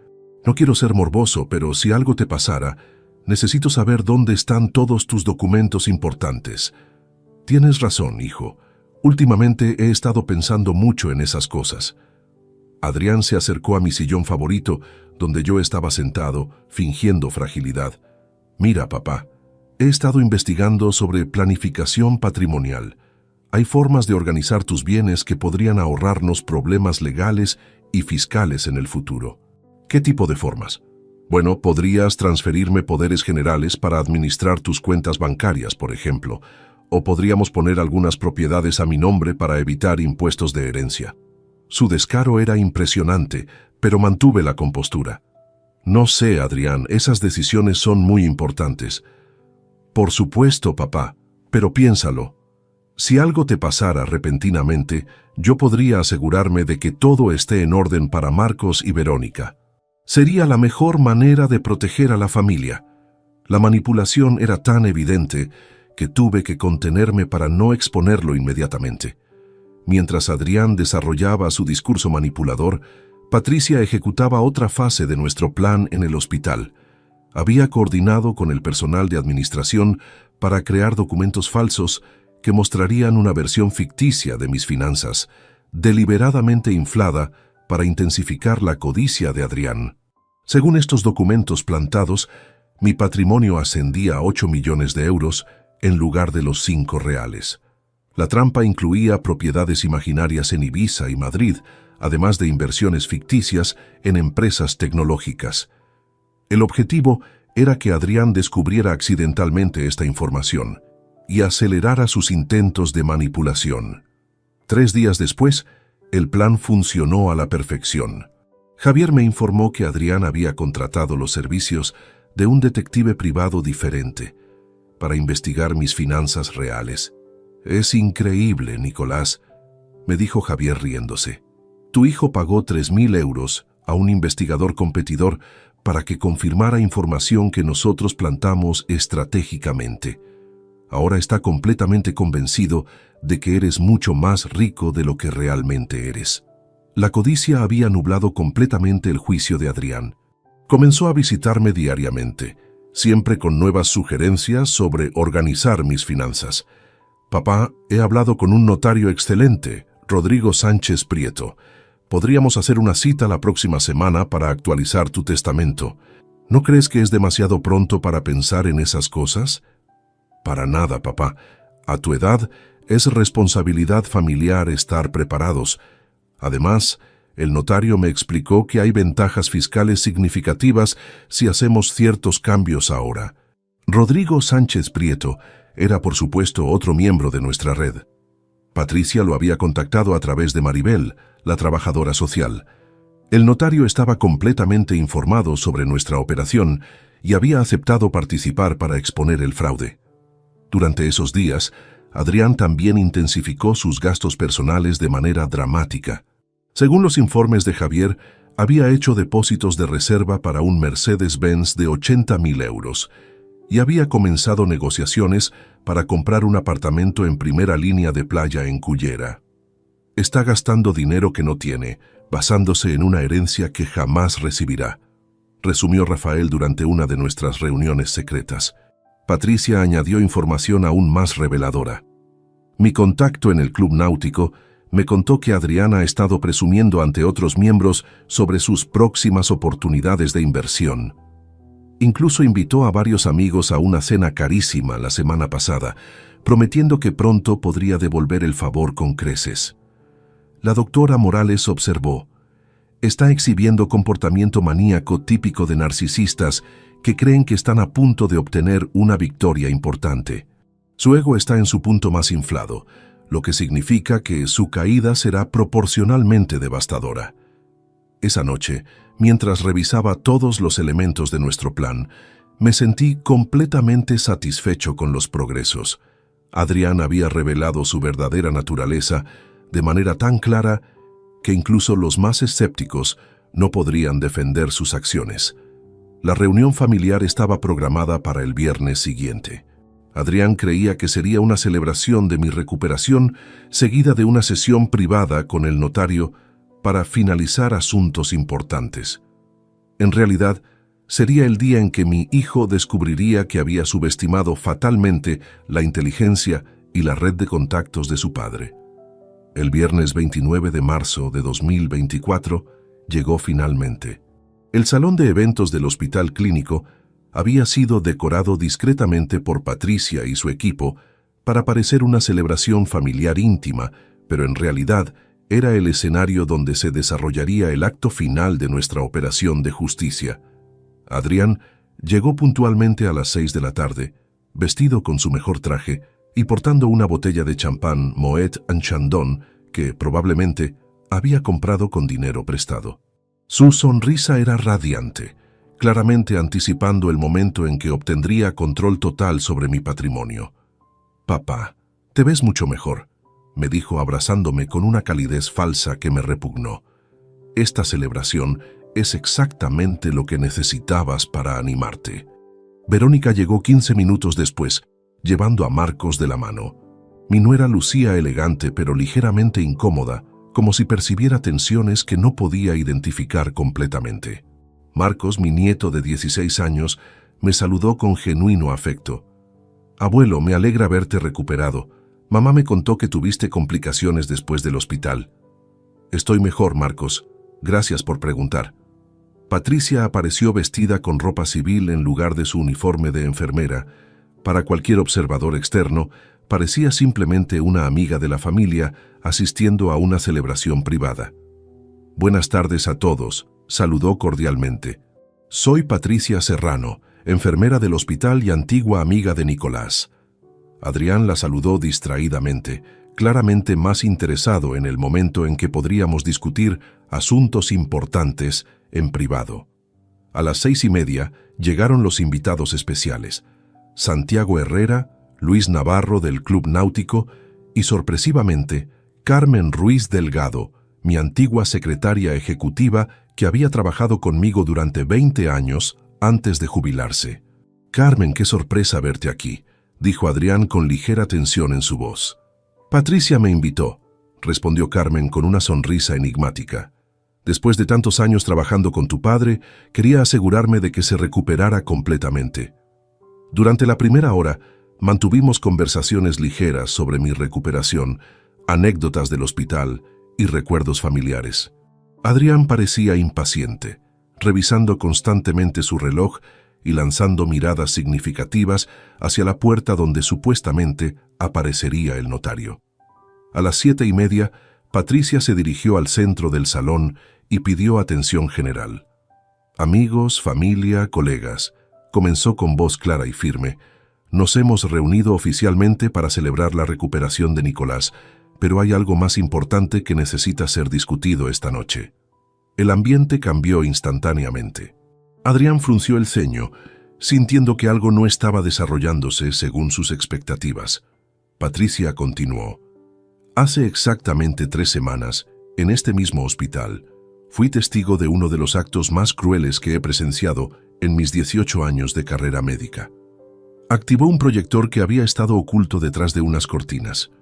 No quiero ser morboso, pero si algo te pasara, necesito saber dónde están todos tus documentos importantes». «Tienes razón, hijo. Últimamente he estado pensando mucho en esas cosas». Adrián se acercó a mi sillón favorito, donde yo estaba sentado, fingiendo fragilidad. «Mira, papá, he estado investigando sobre planificación patrimonial. Hay formas de organizar tus bienes que podrían ahorrarnos problemas legales y fiscales en el futuro». «¿Qué tipo de formas?». «Bueno, podrías transferirme poderes generales para administrar tus cuentas bancarias, por ejemplo, o podríamos poner algunas propiedades a mi nombre para evitar impuestos de herencia». Su descaro era impresionante, pero mantuve la compostura. «No sé, Adrián, esas decisiones son muy importantes». «Por supuesto, papá, pero piénsalo. Si algo te pasara repentinamente, yo podría asegurarme de que todo esté en orden para Marcos y Verónica. Sería la mejor manera de proteger a la familia». La manipulación era tan evidente que tuve que contenerme para no exponerlo inmediatamente. Mientras Adrián desarrollaba su discurso manipulador, Patricia ejecutaba otra fase de nuestro plan en el hospital. Había coordinado con el personal de administración para crear documentos falsos que mostrarían una versión ficticia de mis finanzas, deliberadamente inflada para intensificar la codicia de Adrián. Según estos documentos plantados, mi patrimonio ascendía a 8 millones de euros en lugar de los 5 reales. La trampa incluía propiedades imaginarias en Ibiza y Madrid, además de inversiones ficticias en empresas tecnológicas. El objetivo era que Adrián descubriera accidentalmente esta información y acelerara sus intentos de manipulación. 3 días después, el plan funcionó a la perfección. Javier me informó que Adrián había contratado los servicios de un detective privado diferente para investigar mis finanzas reales. «Es increíble, Nicolás», me dijo Javier riéndose. «Tu hijo pagó 3.000 euros a un investigador competidor para que confirmara información que nosotros plantamos estratégicamente. Ahora está completamente convencido de que eres mucho más rico de lo que realmente eres». La codicia había nublado completamente el juicio de Adrián. Comenzó a visitarme diariamente, siempre con nuevas sugerencias sobre organizar mis finanzas. Papá, he hablado con un notario excelente, Rodrigo Sánchez Prieto. Podríamos hacer una cita la próxima semana para actualizar tu testamento. ¿No crees que es demasiado pronto para pensar en esas cosas? Para nada, papá. A tu edad, es responsabilidad familiar estar preparados. Además, el notario me explicó que hay ventajas fiscales significativas si hacemos ciertos cambios ahora. Rodrigo Sánchez Prieto era, por supuesto, otro miembro de nuestra red. Patricia lo había contactado a través de Maribel, la trabajadora social. El notario estaba completamente informado sobre nuestra operación y había aceptado participar para exponer el fraude. Durante esos días, Adrián también intensificó sus gastos personales de manera dramática. Según los informes de Javier, había hecho depósitos de reserva para un Mercedes-Benz de 80.000 euros y había comenzado negociaciones para comprar un apartamento en primera línea de playa en Cullera. Está gastando dinero que no tiene, basándose en una herencia que jamás recibirá, resumió Rafael durante una de nuestras reuniones secretas. Patricia añadió información aún más reveladora. Mi contacto en el club náutico me contó que Adrián ha estado presumiendo ante otros miembros sobre sus próximas oportunidades de inversión. Incluso invitó a varios amigos a una cena carísima la semana pasada, prometiendo que pronto podría devolver el favor con creces. La doctora Morales observó: está exhibiendo comportamiento maníaco típico de narcisistas que creen que están a punto de obtener una victoria importante. Su ego está en su punto más inflado, lo que significa que su caída será proporcionalmente devastadora. Esa noche, mientras revisaba todos los elementos de nuestro plan, me sentí completamente satisfecho con los progresos. Adrián había revelado su verdadera naturaleza de manera tan clara que incluso los más escépticos no podrían defender sus acciones. La reunión familiar estaba programada para el viernes siguiente. Adrián creía que sería una celebración de mi recuperación seguida de una sesión privada con el notario para finalizar asuntos importantes. En realidad, sería el día en que mi hijo descubriría que había subestimado fatalmente la inteligencia y la red de contactos de su padre. El viernes 29 de marzo de 2024 llegó finalmente. El salón de eventos del Hospital Clínico había sido decorado discretamente por Patricia y su equipo para parecer una celebración familiar íntima, pero en realidad era el escenario donde se desarrollaría el acto final de nuestra operación de justicia. Adrián llegó puntualmente a las 6 de la tarde, vestido con su mejor traje y portando una botella de champán Moet and Chandon que probablemente había comprado con dinero prestado. Su sonrisa era radiante, claramente anticipando el momento en que obtendría control total sobre mi patrimonio. «Papá, te ves mucho mejor», me dijo abrazándome con una calidez falsa que me repugnó. «Esta celebración es exactamente lo que necesitabas para animarte». Verónica llegó 15 minutos después, llevando a Marcos de la mano. Mi nuera lucía elegante pero ligeramente incómoda, como si percibiera tensiones que no podía identificar completamente. Marcos, mi nieto de 16 años, me saludó con genuino afecto. «Abuelo, me alegra verte recuperado. Mamá me contó que tuviste complicaciones después del hospital». «Estoy mejor, Marcos. Gracias por preguntar». Patricia apareció vestida con ropa civil en lugar de su uniforme de enfermera. Para cualquier observador externo, parecía simplemente una amiga de la familia asistiendo a una celebración privada. «Buenas tardes a todos», saludó cordialmente. «Soy Patricia Serrano, enfermera del hospital y antigua amiga de Nicolás». Adrián la saludó distraídamente, claramente más interesado en el momento en que podríamos discutir asuntos importantes en privado. A las 6:30 llegaron los invitados especiales: Santiago Herrera, Luis Navarro del Club Náutico y, sorpresivamente, Carmen Ruiz Delgado, mi antigua secretaria ejecutiva que había trabajado conmigo durante 20 años antes de jubilarse. «Carmen, qué sorpresa verte aquí», dijo Adrián con ligera tensión en su voz. «Patricia me invitó», respondió Carmen con una sonrisa enigmática. «Después de tantos años trabajando con tu padre, quería asegurarme de que se recuperara completamente». Durante la primera hora, Mantuvimos conversaciones ligeras sobre mi recuperación, anécdotas del hospital y recuerdos familiares. Adrián parecía impaciente, revisando constantemente su reloj y lanzando miradas significativas hacia la puerta donde supuestamente aparecería el notario. A las 7:30, Patricia se dirigió al centro del salón y pidió atención general. Amigos, familia, colegas, comenzó con voz clara y firme. Nos hemos reunido oficialmente para celebrar la recuperación de Nicolás, pero hay algo más importante que necesita ser discutido esta noche. El ambiente cambió instantáneamente. Adrián frunció el ceño, sintiendo que algo no estaba desarrollándose según sus expectativas. Patricia continuó. Hace exactamente 3 semanas, en este mismo hospital, fui testigo de uno de los actos más crueles que he presenciado en mis 18 años de carrera médica. Activó un proyector que había estado oculto detrás de unas cortinas.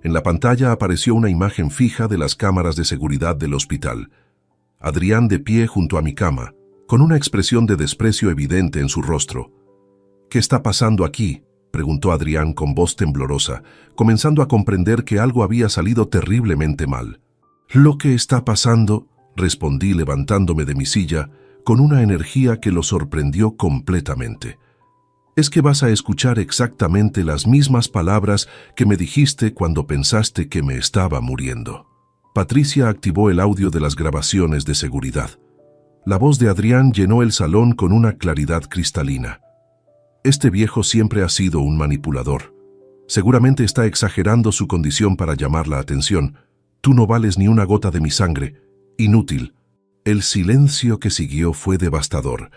En la pantalla apareció una imagen fija de las cámaras de seguridad del hospital. Adrián de pie junto a mi cama, con una expresión de desprecio evidente en su rostro. «¿Qué está pasando aquí?», preguntó Adrián con voz temblorosa, comenzando a comprender que algo había salido terriblemente mal. «Lo que está pasando», respondí levantándome de mi silla, con una energía que lo sorprendió completamente. «Es que vas a escuchar exactamente las mismas palabras que me dijiste cuando pensaste que me estaba muriendo». Patricia activó el audio de las grabaciones de seguridad. La voz de Adrián llenó el salón con una claridad cristalina. «Este viejo siempre ha sido un manipulador. Seguramente está exagerando su condición para llamar la atención. Tú no vales ni una gota de mi sangre. Inútil». El silencio que siguió fue devastador.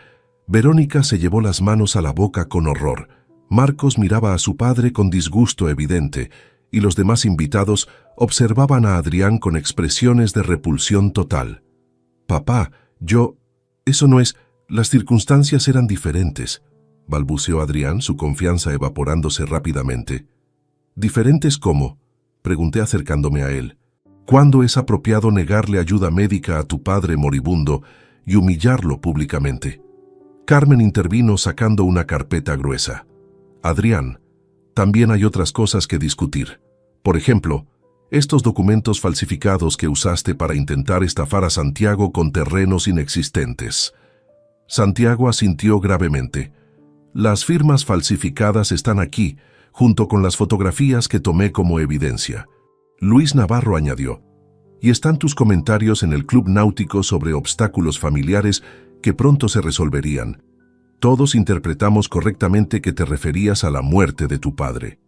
Verónica se llevó las manos a la boca con horror. Marcos miraba a su padre con disgusto evidente, y los demás invitados observaban a Adrián con expresiones de repulsión total. «Papá, eso no es... Las circunstancias eran diferentes», balbuceó Adrián, su confianza evaporándose rápidamente. «¿Diferentes cómo?», pregunté acercándome a él. «¿Cuándo es apropiado negarle ayuda médica a tu padre moribundo y humillarlo públicamente?». Carmen intervino sacando una carpeta gruesa. «Adrián, también hay otras cosas que discutir. Por ejemplo, estos documentos falsificados que usaste para intentar estafar a Santiago con terrenos inexistentes». Santiago asintió gravemente. «Las firmas falsificadas están aquí, junto con las fotografías que tomé como evidencia». Luis Navarro añadió. «Y están tus comentarios en el Club Náutico sobre obstáculos familiares que pronto se resolverían. Todos interpretamos correctamente que te referías a la muerte de tu padre».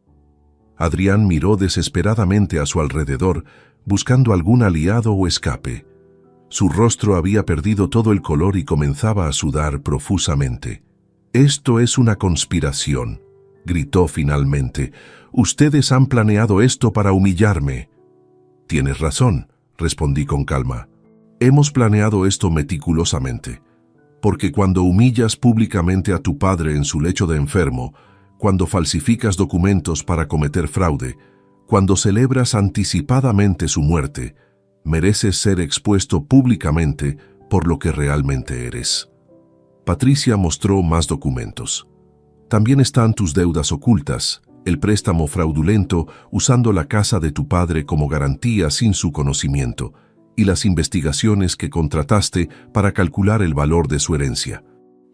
Adrián miró desesperadamente a su alrededor, buscando algún aliado o escape. Su rostro había perdido todo el color y comenzaba a sudar profusamente. «Esto es una conspiración», gritó finalmente. «Ustedes han planeado esto para humillarme». «Tienes razón», respondí con calma. «Hemos planeado esto meticulosamente. Porque cuando humillas públicamente a tu padre en su lecho de enfermo, cuando falsificas documentos para cometer fraude, cuando celebras anticipadamente su muerte, mereces ser expuesto públicamente por lo que realmente eres». Patricia mostró más documentos. «También están tus deudas ocultas, el préstamo fraudulento usando la casa de tu padre como garantía sin su conocimiento, y las investigaciones que contrataste para calcular el valor de su herencia».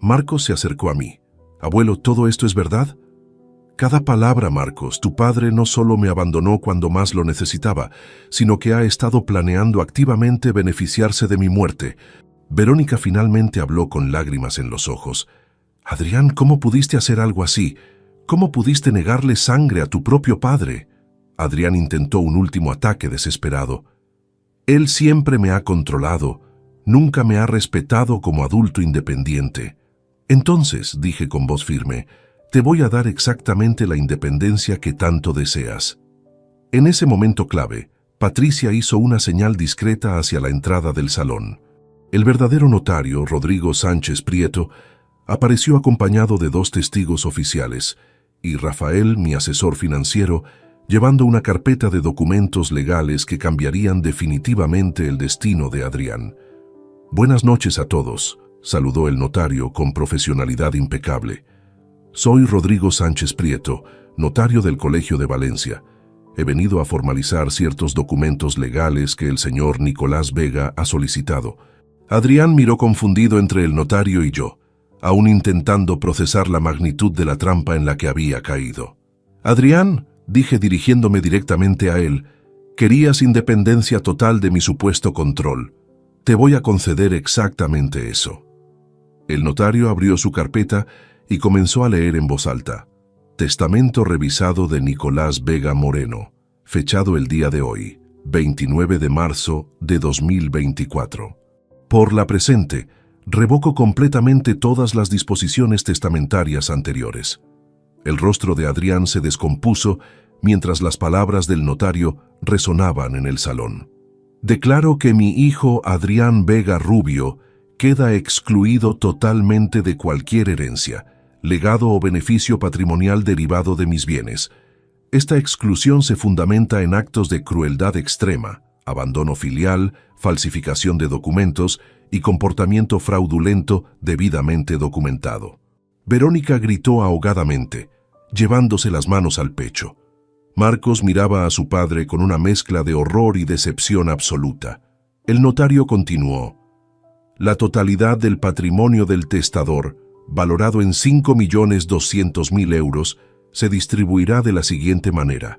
Marcos se acercó a mí. «Abuelo, ¿todo esto es verdad?». «Cada palabra, Marcos. Tu padre no solo me abandonó cuando más lo necesitaba, sino que ha estado planeando activamente beneficiarse de mi muerte». Verónica finalmente habló con lágrimas en los ojos. «Adrián, ¿cómo pudiste hacer algo así? ¿Cómo pudiste negarle sangre a tu propio padre?». Adrián intentó un último ataque desesperado. «Él siempre me ha controlado, nunca me ha respetado como adulto independiente». «Entonces», dije con voz firme, «te voy a dar exactamente la independencia que tanto deseas». En ese momento clave, Patricia hizo una señal discreta hacia la entrada del salón. El verdadero notario, Rodrigo Sánchez Prieto, apareció acompañado de 2 testigos oficiales, y Rafael, mi asesor financiero, llevando una carpeta de documentos legales que cambiarían definitivamente el destino de Adrián. «Buenas noches a todos», saludó el notario con profesionalidad impecable. «Soy Rodrigo Sánchez Prieto, notario del Colegio de Valencia. He venido a formalizar ciertos documentos legales que el señor Nicolás Vega ha solicitado. Adrián miró confundido entre el notario y yo, aún intentando procesar la magnitud de la trampa en la que había caído. «Adrián», dije dirigiéndome directamente a él, «querías independencia total de mi supuesto control. Te voy a conceder exactamente eso». El notario abrió su carpeta y comenzó a leer en voz alta. Testamento revisado de Nicolás Vega Moreno, fechado el día de hoy, 29 de marzo de 2024. Por la presente, revoco completamente todas las disposiciones testamentarias anteriores. El rostro de Adrián se descompuso mientras las palabras del notario resonaban en el salón. Declaro que mi hijo Adrián Vega Rubio queda excluido totalmente de cualquier herencia, legado o beneficio patrimonial derivado de mis bienes. Esta exclusión se fundamenta en actos de crueldad extrema, abandono filial, falsificación de documentos y comportamiento fraudulento debidamente documentado. Verónica gritó ahogadamente, llevándose las manos al pecho. Marcos miraba a su padre con una mezcla de horror y decepción absoluta. El notario continuó. La totalidad del patrimonio del testador, valorado en 5.200.000 euros, se distribuirá de la siguiente manera.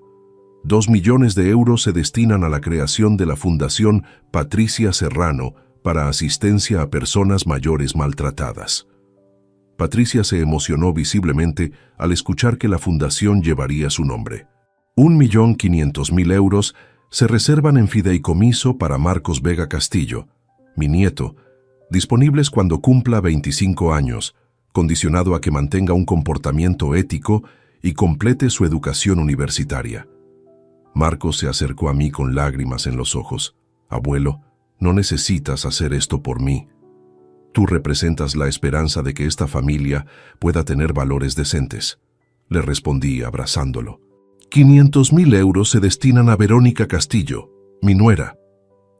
2 millones de euros se destinan a la creación de la Fundación Patricia Serrano para asistencia a personas mayores maltratadas. Patricia se emocionó visiblemente al escuchar que la fundación llevaría su nombre. 1.500.000 euros se reservan en fideicomiso para Marcos Vega Castillo, mi nieto, disponibles cuando cumpla 25 años, condicionado a que mantenga un comportamiento ético y complete su educación universitaria. Marcos se acercó a mí con lágrimas en los ojos. «Abuelo, no necesitas hacer esto por mí. Tú representas la esperanza de que esta familia pueda tener valores decentes», le respondí abrazándolo. 500.000 euros se destinan a Verónica Castillo, mi nuera,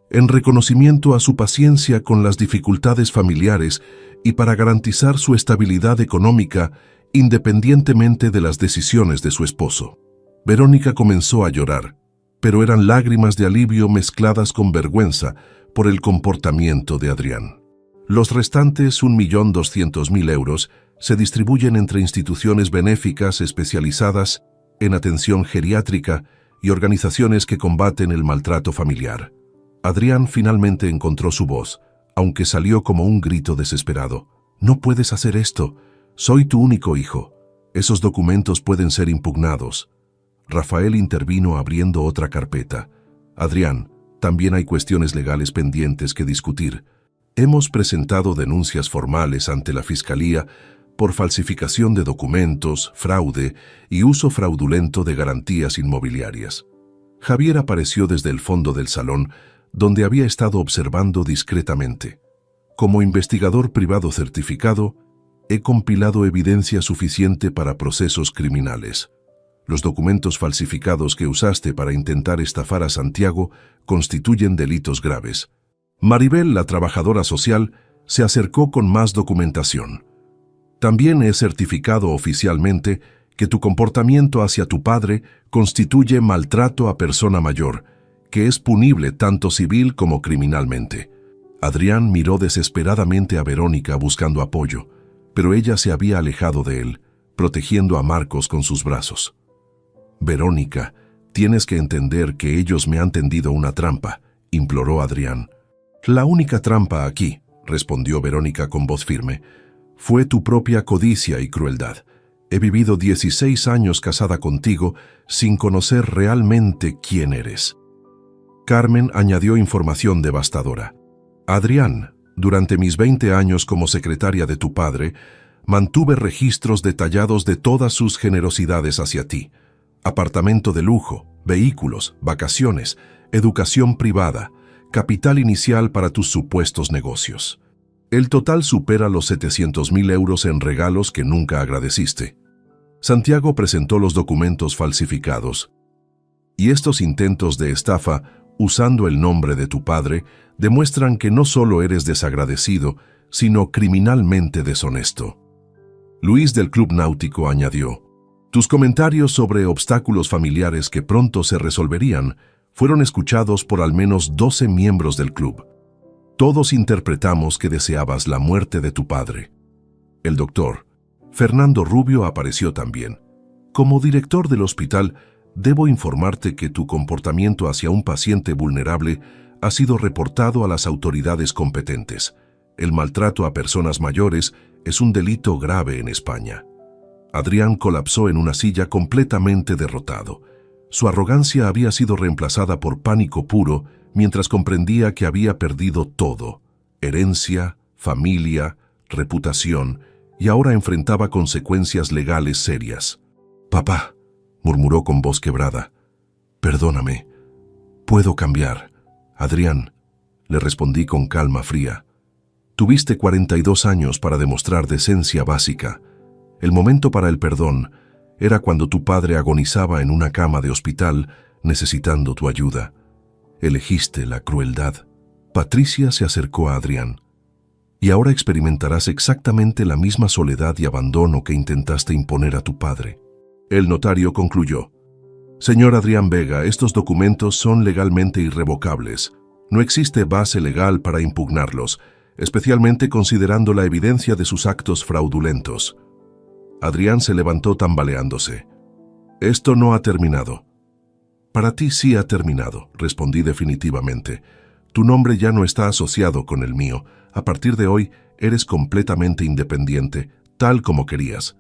en reconocimiento a su paciencia con las dificultades familiares y para garantizar su estabilidad económica independientemente de las decisiones de su esposo. Verónica comenzó a llorar, pero eran lágrimas de alivio mezcladas con vergüenza por el comportamiento de Adrián. Los restantes 1.200.000 euros se distribuyen entre instituciones benéficas especializadas en atención geriátrica y organizaciones que combaten el maltrato familiar. Adrián finalmente encontró su voz, aunque salió como un grito desesperado. «No puedes hacer esto. Soy tu único hijo. Esos documentos pueden ser impugnados». Rafael intervino abriendo otra carpeta. «Adrián, también hay cuestiones legales pendientes que discutir. Hemos presentado denuncias formales ante la Fiscalía por falsificación de documentos, fraude y uso fraudulento de garantías inmobiliarias». Javier apareció desde el fondo del salón, donde había estado observando discretamente. «Como investigador privado certificado, he compilado evidencia suficiente para procesos criminales. Los documentos falsificados que usaste para intentar estafar a Santiago constituyen delitos graves». Maribel, la trabajadora social, se acercó con más documentación. «También he certificado oficialmente que tu comportamiento hacia tu padre constituye maltrato a persona mayor, que es punible tanto civil como criminalmente». Adrián miró desesperadamente a Verónica buscando apoyo, pero ella se había alejado de él, protegiendo a Marcos con sus brazos. «Verónica, tienes que entender que ellos me han tendido una trampa», imploró Adrián. «La única trampa aquí», respondió Verónica con voz firme, «fue tu propia codicia y crueldad. He vivido 16 años casada contigo sin conocer realmente quién eres». Carmen añadió información devastadora. «Adrián, durante mis 20 años como secretaria de tu padre, mantuve registros detallados de todas sus generosidades hacia ti. Apartamento de lujo, vehículos, vacaciones, educación privada, capital inicial para tus supuestos negocios. El total supera los 700.000 euros en regalos que nunca agradeciste». Santiago presentó los documentos falsificados. «Y estos intentos de estafa, usando el nombre de tu padre, demuestran que no solo eres desagradecido, sino criminalmente deshonesto». Luis del Club Náutico añadió: Tus comentarios sobre obstáculos familiares que pronto se resolverían fueron escuchados por al menos 12 miembros del club. Todos interpretamos que deseabas la muerte de tu padre. El doctor Fernando Rubio apareció también. Como director del hospital, debo informarte que tu comportamiento hacia un paciente vulnerable ha sido reportado a las autoridades competentes. El maltrato a personas mayores es un delito grave en España. Adrián colapsó en una silla completamente derrotado. Su arrogancia había sido reemplazada por pánico puro mientras comprendía que había perdido todo: herencia, familia, reputación, y ahora enfrentaba consecuencias legales serias. «Papá», murmuró con voz quebrada, «perdóname. Puedo cambiar». «Adrián», le respondí con calma fría, «tuviste 42 años para demostrar decencia básica. El momento para el perdón era cuando tu padre agonizaba en una cama de hospital necesitando tu ayuda. Elegiste la crueldad». Patricia se acercó a Adrián. «Y ahora experimentarás exactamente la misma soledad y abandono que intentaste imponer a tu padre». El notario concluyó: «Señor Adrián Vega, estos documentos son legalmente irrevocables. No existe base legal para impugnarlos, especialmente considerando la evidencia de sus actos fraudulentos». Adrián se levantó tambaleándose. «Esto no ha terminado». «Para ti sí ha terminado», respondí definitivamente. «Tu nombre ya no está asociado con el mío. A partir de hoy, eres completamente independiente, tal como querías».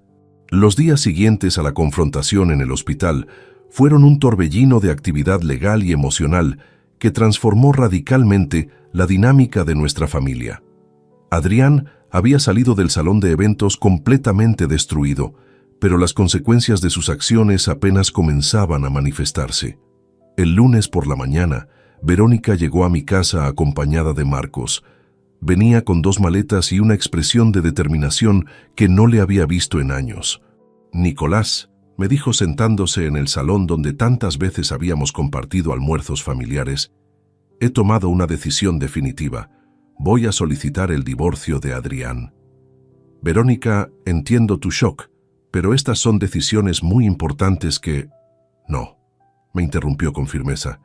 Los días siguientes a la confrontación en el hospital fueron un torbellino de actividad legal y emocional que transformó radicalmente la dinámica de nuestra familia. Adrián había salido del salón de eventos completamente destruido, pero las consecuencias de sus acciones apenas comenzaban a manifestarse. El lunes por la mañana, Verónica llegó a mi casa acompañada de Marcos. Venía con 2 maletas y una expresión de determinación que no le había visto en años. «Nicolás», me dijo sentándose en el salón donde tantas veces habíamos compartido almuerzos familiares, «he tomado una decisión definitiva. Voy a solicitar el divorcio de Adrián». «Verónica, entiendo tu shock, pero estas son decisiones muy importantes que...» «No», me interrumpió con firmeza.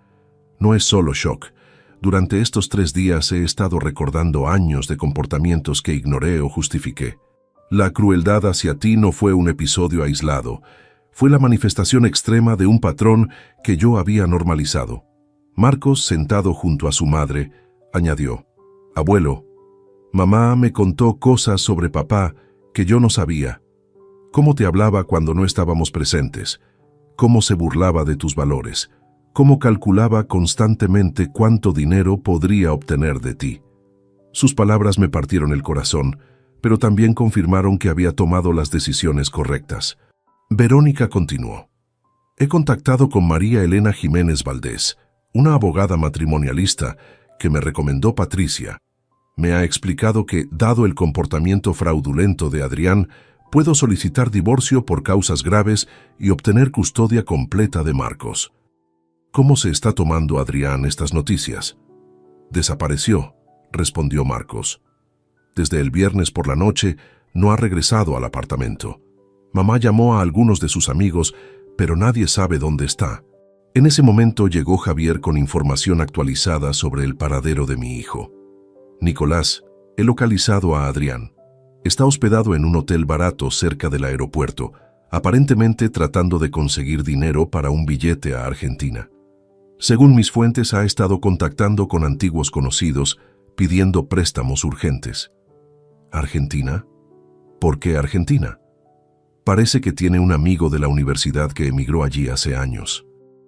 «No es solo shock. Durante estos 3 días he estado recordando años de comportamientos que ignoré o justifiqué. La crueldad hacia ti no fue un episodio aislado. Fue la manifestación extrema de un patrón que yo había normalizado». Marcos, sentado junto a su madre, añadió: «Abuelo, mamá me contó cosas sobre papá que yo no sabía. Cómo te hablaba cuando no estábamos presentes, cómo se burlaba de tus valores, cómo calculaba constantemente cuánto dinero podría obtener de ti». Sus palabras me partieron el corazón, pero también confirmaron que había tomado las decisiones correctas. Verónica continuó: «He contactado con María Elena Jiménez Valdés, una abogada matrimonialista que me recomendó Patricia. Me ha explicado que, dado el comportamiento fraudulento de Adrián, puedo solicitar divorcio por causas graves y obtener custodia completa de Marcos». «¿Cómo se está tomando Adrián estas noticias?» «Desapareció», respondió Marcos. «Desde el viernes por la noche no ha regresado al apartamento. Mamá llamó a algunos de sus amigos, pero nadie sabe dónde está». En ese momento llegó Javier con información actualizada sobre el paradero de mi hijo. «Nicolás, he localizado a Adrián. Está hospedado en un hotel barato cerca del aeropuerto, aparentemente tratando de conseguir dinero para un billete a Argentina. Según mis fuentes, ha estado contactando con antiguos conocidos, pidiendo préstamos urgentes». «¿Argentina? ¿Por qué Argentina?» «Parece que tiene un amigo de la universidad que emigró allí hace años.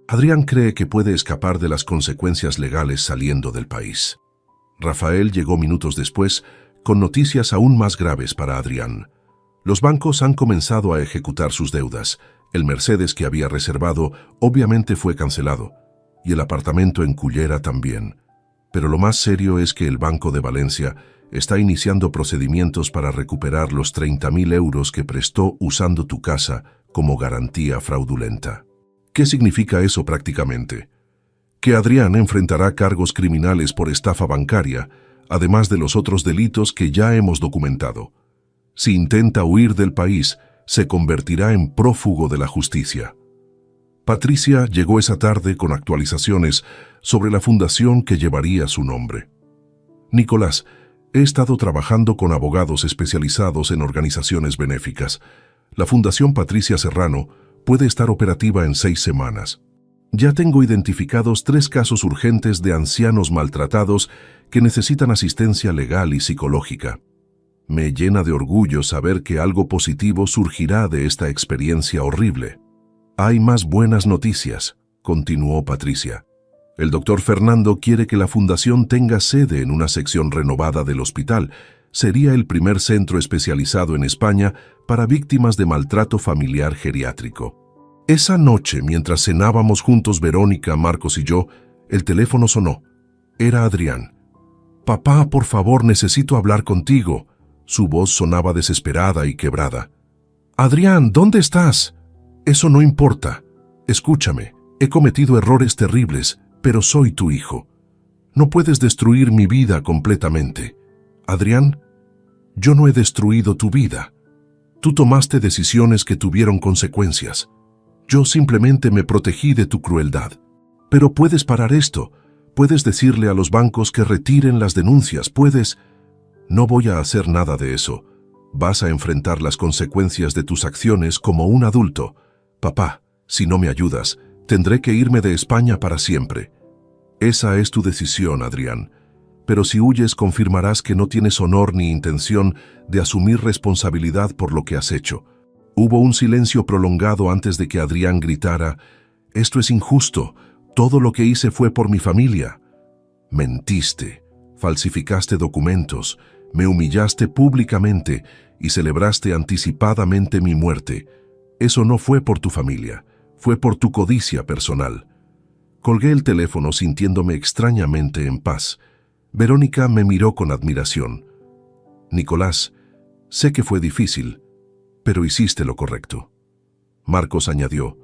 Adrián cree que puede escapar de las consecuencias legales saliendo del país». Rafael llegó minutos después con noticias aún más graves para Adrián. Los bancos han comenzado a ejecutar sus deudas. El Mercedes que había reservado obviamente fue cancelado, y el apartamento en Cullera también. Pero lo más serio es que el Banco de Valencia está iniciando procedimientos para recuperar los 30.000 euros que prestó usando tu casa como garantía fraudulenta. ¿Qué significa eso prácticamente? Que Adrián enfrentará cargos criminales por estafa bancaria, además de los otros delitos que ya hemos documentado. Si intenta huir del país, se convertirá en prófugo de la justicia. Patricia llegó esa tarde con actualizaciones sobre la fundación que llevaría su nombre. Nicolás, he estado trabajando con abogados especializados en organizaciones benéficas. La Fundación Patricia Serrano puede estar operativa en 6 semanas. Ya tengo identificados 3 casos urgentes de ancianos maltratados que necesitan asistencia legal y psicológica. Me llena de orgullo saber que algo positivo surgirá de esta experiencia horrible. Hay más buenas noticias, continuó Patricia. El doctor Fernando quiere que la fundación tenga sede en una sección renovada del hospital. Sería el primer centro especializado en España para víctimas de maltrato familiar geriátrico. Esa noche, mientras cenábamos juntos Verónica, Marcos y yo, el teléfono sonó. Era Adrián. «Papá, por favor, necesito hablar contigo». Su voz sonaba desesperada y quebrada. «Adrián, ¿dónde estás?» «Eso no importa. Escúchame, he cometido errores terribles, pero soy tu hijo. No puedes destruir mi vida completamente. Adrián, yo no he destruido tu vida. Tú tomaste decisiones que tuvieron consecuencias. Yo simplemente me protegí de tu crueldad. Pero puedes parar esto. Puedes decirle a los bancos que retiren las denuncias. Puedes... No voy a hacer nada de eso. Vas a enfrentar las consecuencias de tus acciones como un adulto. Papá, si no me ayudas, tendré que irme de España para siempre. Esa es tu decisión, Adrián. Pero si huyes, confirmarás que no tienes honor ni intención de asumir responsabilidad por lo que has hecho. Hubo un silencio prolongado antes de que Adrián gritara: «Esto es injusto. Todo lo que hice fue por mi familia». Mentiste, falsificaste documentos, me humillaste públicamente y celebraste anticipadamente mi muerte. Eso no fue por tu familia, fue por tu codicia personal. Colgué el teléfono sintiéndome extrañamente en paz. Verónica me miró con admiración. «Nicolás, sé que fue difícil, pero hiciste lo correcto». Marcos añadió: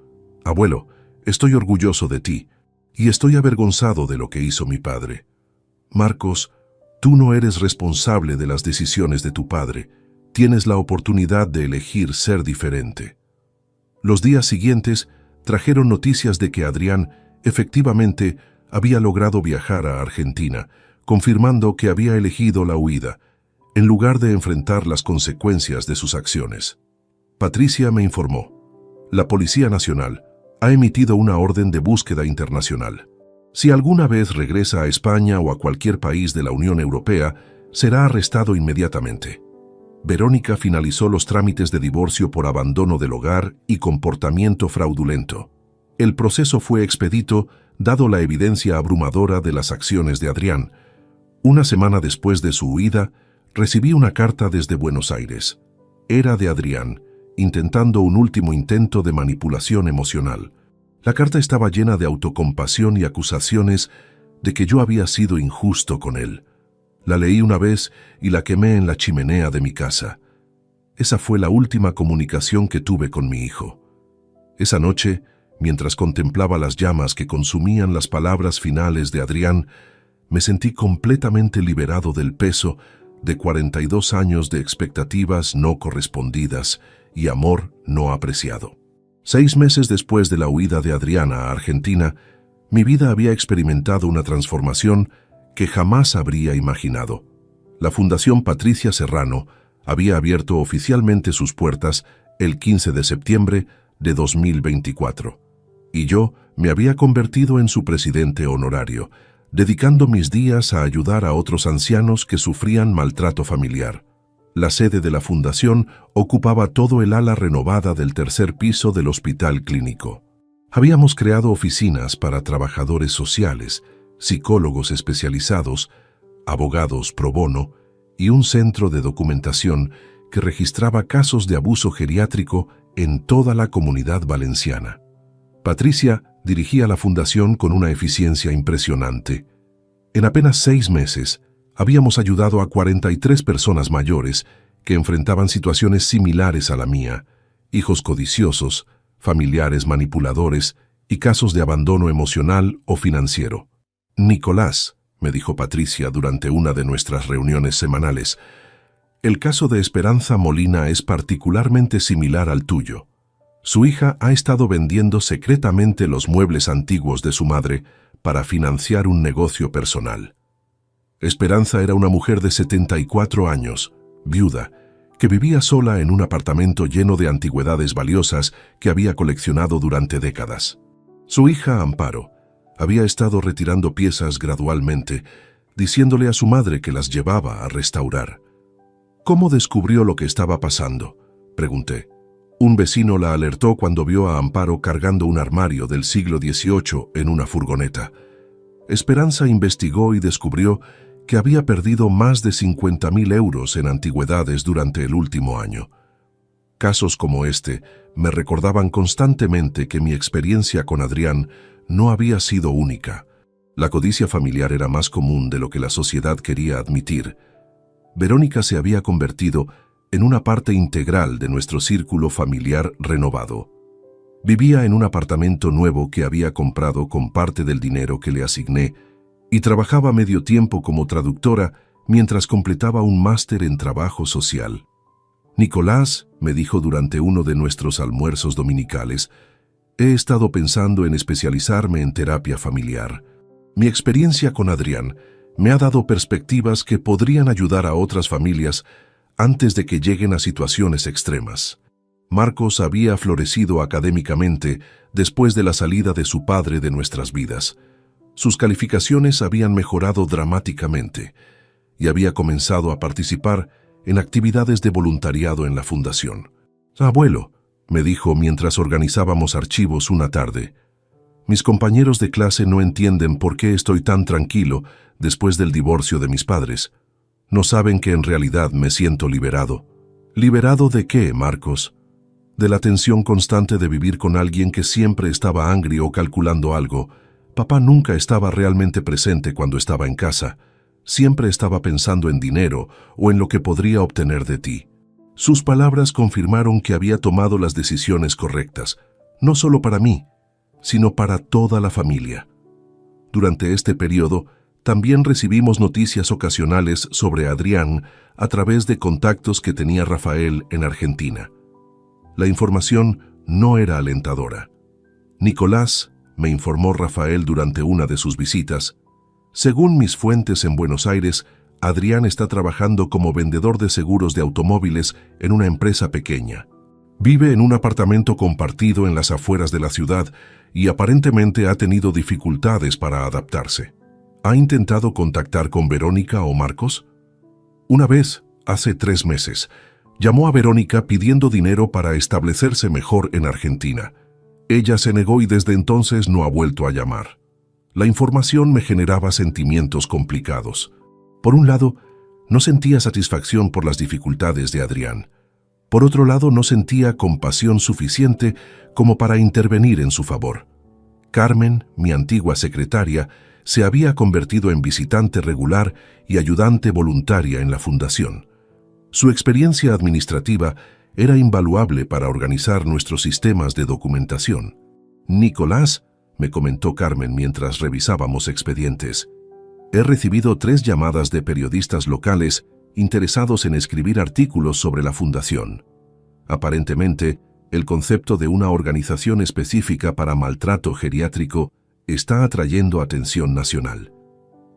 «Abuelo, estoy orgulloso de ti y estoy avergonzado de lo que hizo mi padre». «Marcos, tú no eres responsable de las decisiones de tu padre. Tienes la oportunidad de elegir ser diferente». Los días siguientes trajeron noticias de que Adrián efectivamente había logrado viajar a Argentina, confirmando que había elegido la huida, en lugar de enfrentar las consecuencias de sus acciones. Patricia me informó: «La Policía Nacional ha emitido una orden de búsqueda internacional. Si alguna vez regresa a España o a cualquier país de la Unión Europea, será arrestado inmediatamente». Verónica finalizó los trámites de divorcio por abandono del hogar y comportamiento fraudulento. El proceso fue expedito, dado la evidencia abrumadora de las acciones de Adrián. Una semana después de su huida, recibí una carta desde Buenos Aires. Era de Adrián, intentando un último intento de manipulación emocional. La carta estaba llena de autocompasión y acusaciones de que yo había sido injusto con él. La leí una vez y la quemé en la chimenea de mi casa. Esa fue la última comunicación que tuve con mi hijo. Esa noche, mientras contemplaba las llamas que consumían las palabras finales de Adrián, me sentí completamente liberado del peso de 42 años de expectativas no correspondidas y amor no apreciado. 6 meses después de la huida de Adrián a Argentina, mi vida había experimentado una transformación que jamás habría imaginado. La Fundación Patricia Serrano había abierto oficialmente sus puertas el 15 de septiembre de 2024, y yo me había convertido en su presidente honorario, dedicando mis días a ayudar a otros ancianos que sufrían maltrato familiar. La sede de la fundación ocupaba todo el ala renovada del 3er piso del hospital clínico. Habíamos creado oficinas para trabajadores sociales, psicólogos especializados, abogados pro bono y un centro de documentación que registraba casos de abuso geriátrico en toda la comunidad valenciana. Patricia dirigía la fundación con una eficiencia impresionante. En apenas 6 meses, habíamos ayudado a 43 personas mayores que enfrentaban situaciones similares a la mía: hijos codiciosos, familiares manipuladores y casos de abandono emocional o financiero. «Nicolás», me dijo Patricia durante una de nuestras reuniones semanales, El caso de Esperanza Molina es particularmente similar al tuyo. Su hija ha estado vendiendo secretamente los muebles antiguos de su madre para financiar un negocio personal. Esperanza era una mujer de 74 años, viuda, que vivía sola en un apartamento lleno de antigüedades valiosas que había coleccionado durante décadas. Su hija, Amparo, había estado retirando piezas gradualmente, diciéndole a su madre que las llevaba a restaurar. ¿Cómo descubrió lo que estaba pasando?, pregunté. Un vecino la alertó cuando vio a Amparo cargando un armario del siglo XVIII en una furgoneta. Esperanza investigó y descubrió que había perdido más de 50.000 euros en antigüedades durante el último año. Casos como este me recordaban constantemente que mi experiencia con Adrián no había sido única. La codicia familiar era más común de lo que la sociedad quería admitir. Verónica se había convertido en una parte integral de nuestro círculo familiar renovado. Vivía en un apartamento nuevo que había comprado con parte del dinero que le asigné y trabajaba medio tiempo como traductora mientras completaba un máster en trabajo social. Nicolás me dijo durante uno de nuestros almuerzos dominicales: he estado pensando en especializarme en terapia familiar. Mi experiencia con Adrián me ha dado perspectivas que podrían ayudar a otras familias antes de que lleguen a situaciones extremas. Marcos había florecido académicamente después de la salida de su padre de nuestras vidas. Sus calificaciones habían mejorado dramáticamente y había comenzado a participar en actividades de voluntariado en la fundación. «Abuelo», me dijo mientras organizábamos archivos una tarde, «mis compañeros de clase no entienden por qué estoy tan tranquilo después del divorcio de mis padres. No saben que en realidad me siento liberado». «¿Liberado de qué, Marcos?» «De la tensión constante de vivir con alguien que siempre estaba angry o calculando algo. Papá nunca estaba realmente presente cuando estaba en casa. Siempre estaba pensando en dinero o en lo que podría obtener de ti». Sus palabras confirmaron que había tomado las decisiones correctas, no solo para mí, sino para toda la familia. Durante este periodo, también recibimos noticias ocasionales sobre Adrián a través de contactos que tenía Rafael en Argentina. La información no era alentadora. Nicolás, me informó Rafael durante una de sus visitas, según mis fuentes en Buenos Aires, Adrián está trabajando como vendedor de seguros de automóviles en una empresa pequeña. Vive en un apartamento compartido en las afueras de la ciudad y aparentemente ha tenido dificultades para adaptarse. ¿Ha intentado contactar con Verónica o Marcos? Una vez, hace 3 meses, llamó a Verónica pidiendo dinero para establecerse mejor en Argentina. Ella se negó y desde entonces no ha vuelto a llamar. La información me generaba sentimientos complicados. Por un lado, no sentía satisfacción por las dificultades de Adrián. Por otro lado, no sentía compasión suficiente como para intervenir en su favor. Carmen, mi antigua secretaria, se había convertido en visitante regular y ayudante voluntaria en la fundación. Su experiencia administrativa era invaluable para organizar nuestros sistemas de documentación. Nicolás, me comentó Carmen mientras revisábamos expedientes, he recibido 3 llamadas de periodistas locales interesados en escribir artículos sobre la fundación. Aparentemente, el concepto de una organización específica para maltrato geriátrico está atrayendo atención nacional.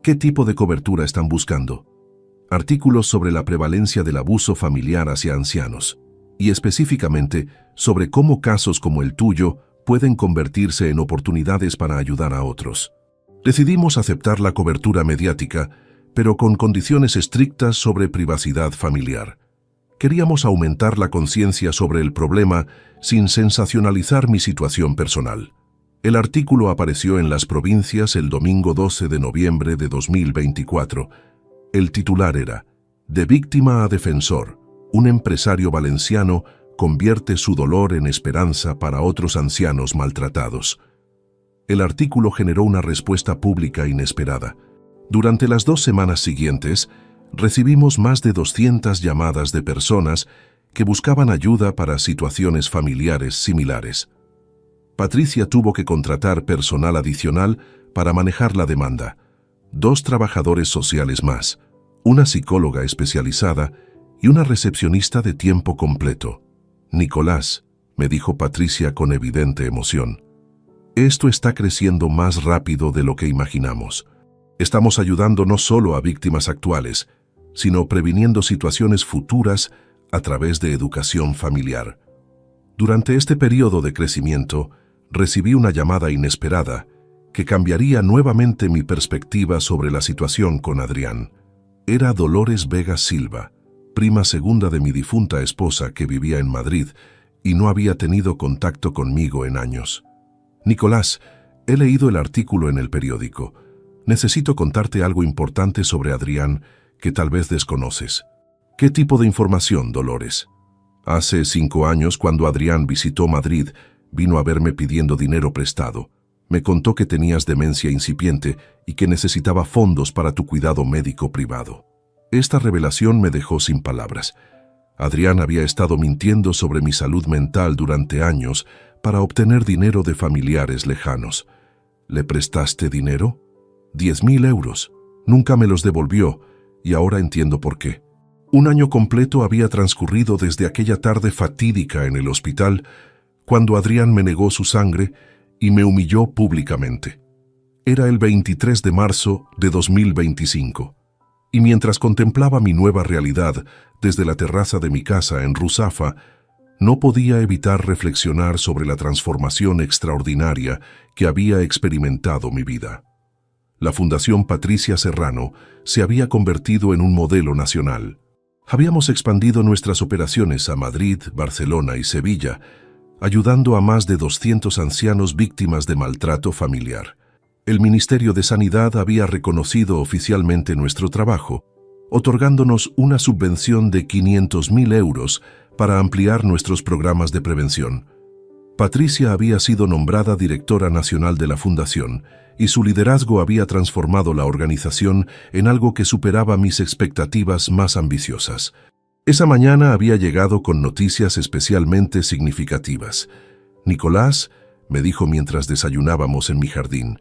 ¿Qué tipo de cobertura están buscando? Artículos sobre la prevalencia del abuso familiar hacia ancianos, y específicamente sobre cómo casos como el tuyo pueden convertirse en oportunidades para ayudar a otros. Decidimos aceptar la cobertura mediática, pero con condiciones estrictas sobre privacidad familiar. Queríamos aumentar la conciencia sobre el problema sin sensacionalizar mi situación personal. El artículo apareció en Las Provincias el domingo 12 de noviembre de 2024. El titular era: «De víctima a defensor, un empresario valenciano convierte su dolor en esperanza para otros ancianos maltratados». El artículo generó una respuesta pública inesperada. Durante las 2 semanas siguientes, recibimos más de 200 llamadas de personas que buscaban ayuda para situaciones familiares similares. Patricia tuvo que contratar personal adicional para manejar la demanda, 2 trabajadores sociales más, una psicóloga especializada y una recepcionista de tiempo completo. Nicolás, me dijo Patricia con evidente emoción, esto está creciendo más rápido de lo que imaginamos. Estamos ayudando no solo a víctimas actuales, sino previniendo situaciones futuras a través de educación familiar. Durante este periodo de crecimiento, recibí una llamada inesperada que cambiaría nuevamente mi perspectiva sobre la situación con Adrián. Era Dolores Vega Silva, prima segunda de mi difunta esposa que vivía en Madrid y no había tenido contacto conmigo en años. Nicolás, he leído el artículo en el periódico. Necesito contarte algo importante sobre Adrián que tal vez desconoces. ¿Qué tipo de información, Dolores? Hace 5 años, cuando Adrián visitó Madrid, vino a verme pidiendo dinero prestado. Me contó que tenías demencia incipiente y que necesitaba fondos para tu cuidado médico privado. Esta revelación me dejó sin palabras. Adrián había estado mintiendo sobre mi salud mental durante años para obtener dinero de familiares lejanos. ¿Le prestaste dinero? 10.000 euros. Nunca me los devolvió y ahora entiendo por qué. 1 año completo había transcurrido desde aquella tarde fatídica en el hospital cuando Adrián me negó su sangre y me humilló públicamente. Era el 23 de marzo de 2025. Y mientras contemplaba mi nueva realidad desde la terraza de mi casa en Ruzafa, no podía evitar reflexionar sobre la transformación extraordinaria que había experimentado mi vida. La Fundación Patricia Serrano se había convertido en un modelo nacional. Habíamos expandido nuestras operaciones a Madrid, Barcelona y Sevilla, ayudando a más de 200 ancianos víctimas de maltrato familiar. El Ministerio de Sanidad había reconocido oficialmente nuestro trabajo, otorgándonos una subvención de 500.000 euros para ampliar nuestros programas de prevención. Patricia había sido nombrada directora nacional de la Fundación y su liderazgo había transformado la organización en algo que superaba mis expectativas más ambiciosas. Esa mañana había llegado con noticias especialmente significativas. Nicolás, me dijo mientras desayunábamos en mi jardín,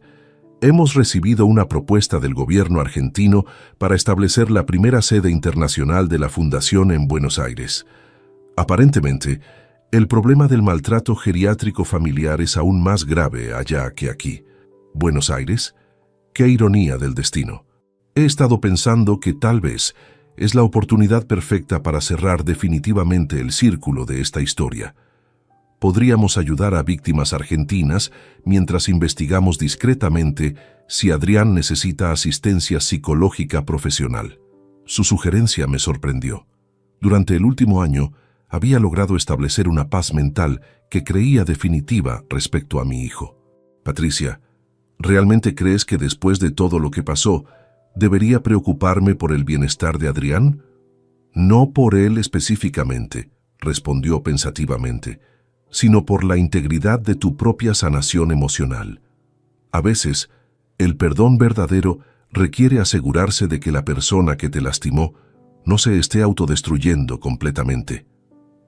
hemos recibido una propuesta del gobierno argentino para establecer la primera sede internacional de la Fundación en Buenos Aires. Aparentemente, el problema del maltrato geriátrico familiar es aún más grave allá que aquí. ¿Buenos Aires? ¡Qué ironía del destino! He estado pensando que tal vez es la oportunidad perfecta para cerrar definitivamente el círculo de esta historia. Podríamos ayudar a víctimas argentinas mientras investigamos discretamente si Adrián necesita asistencia psicológica profesional. Su sugerencia me sorprendió. Durante el último año, había logrado establecer una paz mental que creía definitiva respecto a mi hijo. Patricia, ¿realmente crees que después de todo lo que pasó, debería preocuparme por el bienestar de Adrián? No por él específicamente, respondió pensativamente, sino por la integridad de tu propia sanación emocional. A veces, el perdón verdadero requiere asegurarse de que la persona que te lastimó no se esté autodestruyendo completamente.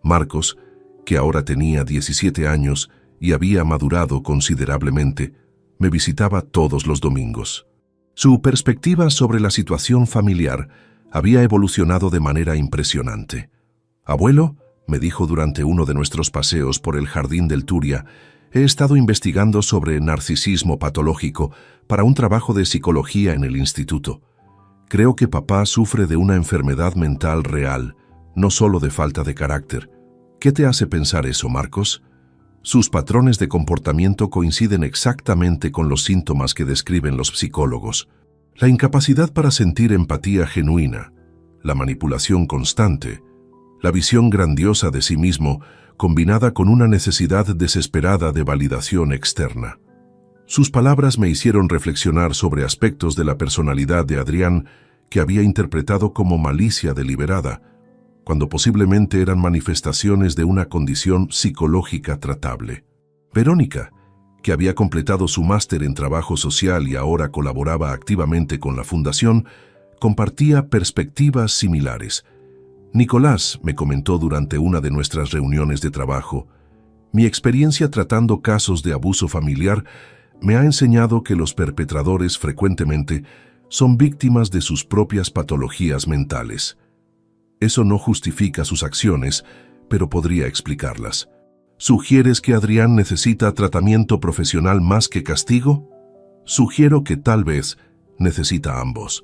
Marcos, que ahora tenía 17 años y había madurado considerablemente, me visitaba todos los domingos. Su perspectiva sobre la situación familiar había evolucionado de manera impresionante. «Abuelo», me dijo durante uno de nuestros paseos por el jardín del Turia, he estado investigando sobre narcisismo patológico para un trabajo de psicología en el instituto. Creo que papá sufre de una enfermedad mental real, no solo de falta de carácter. ¿Qué te hace pensar eso, Marcos? Sus patrones de comportamiento coinciden exactamente con los síntomas que describen los psicólogos. La incapacidad para sentir empatía genuina, la manipulación constante, la visión grandiosa de sí mismo combinada con una necesidad desesperada de validación externa. Sus palabras me hicieron reflexionar sobre aspectos de la personalidad de Adrián que había interpretado como malicia deliberada, cuando posiblemente eran manifestaciones de una condición psicológica tratable. Verónica, que había completado su máster en trabajo social y ahora colaboraba activamente con la Fundación, compartía perspectivas similares. Nicolás me comentó durante una de nuestras reuniones de trabajo, mi experiencia tratando casos de abuso familiar me ha enseñado que los perpetradores frecuentemente son víctimas de sus propias patologías mentales. Eso no justifica sus acciones, pero podría explicarlas. ¿Sugieres que Adrián necesita tratamiento profesional más que castigo? Sugiero que tal vez necesita ambos.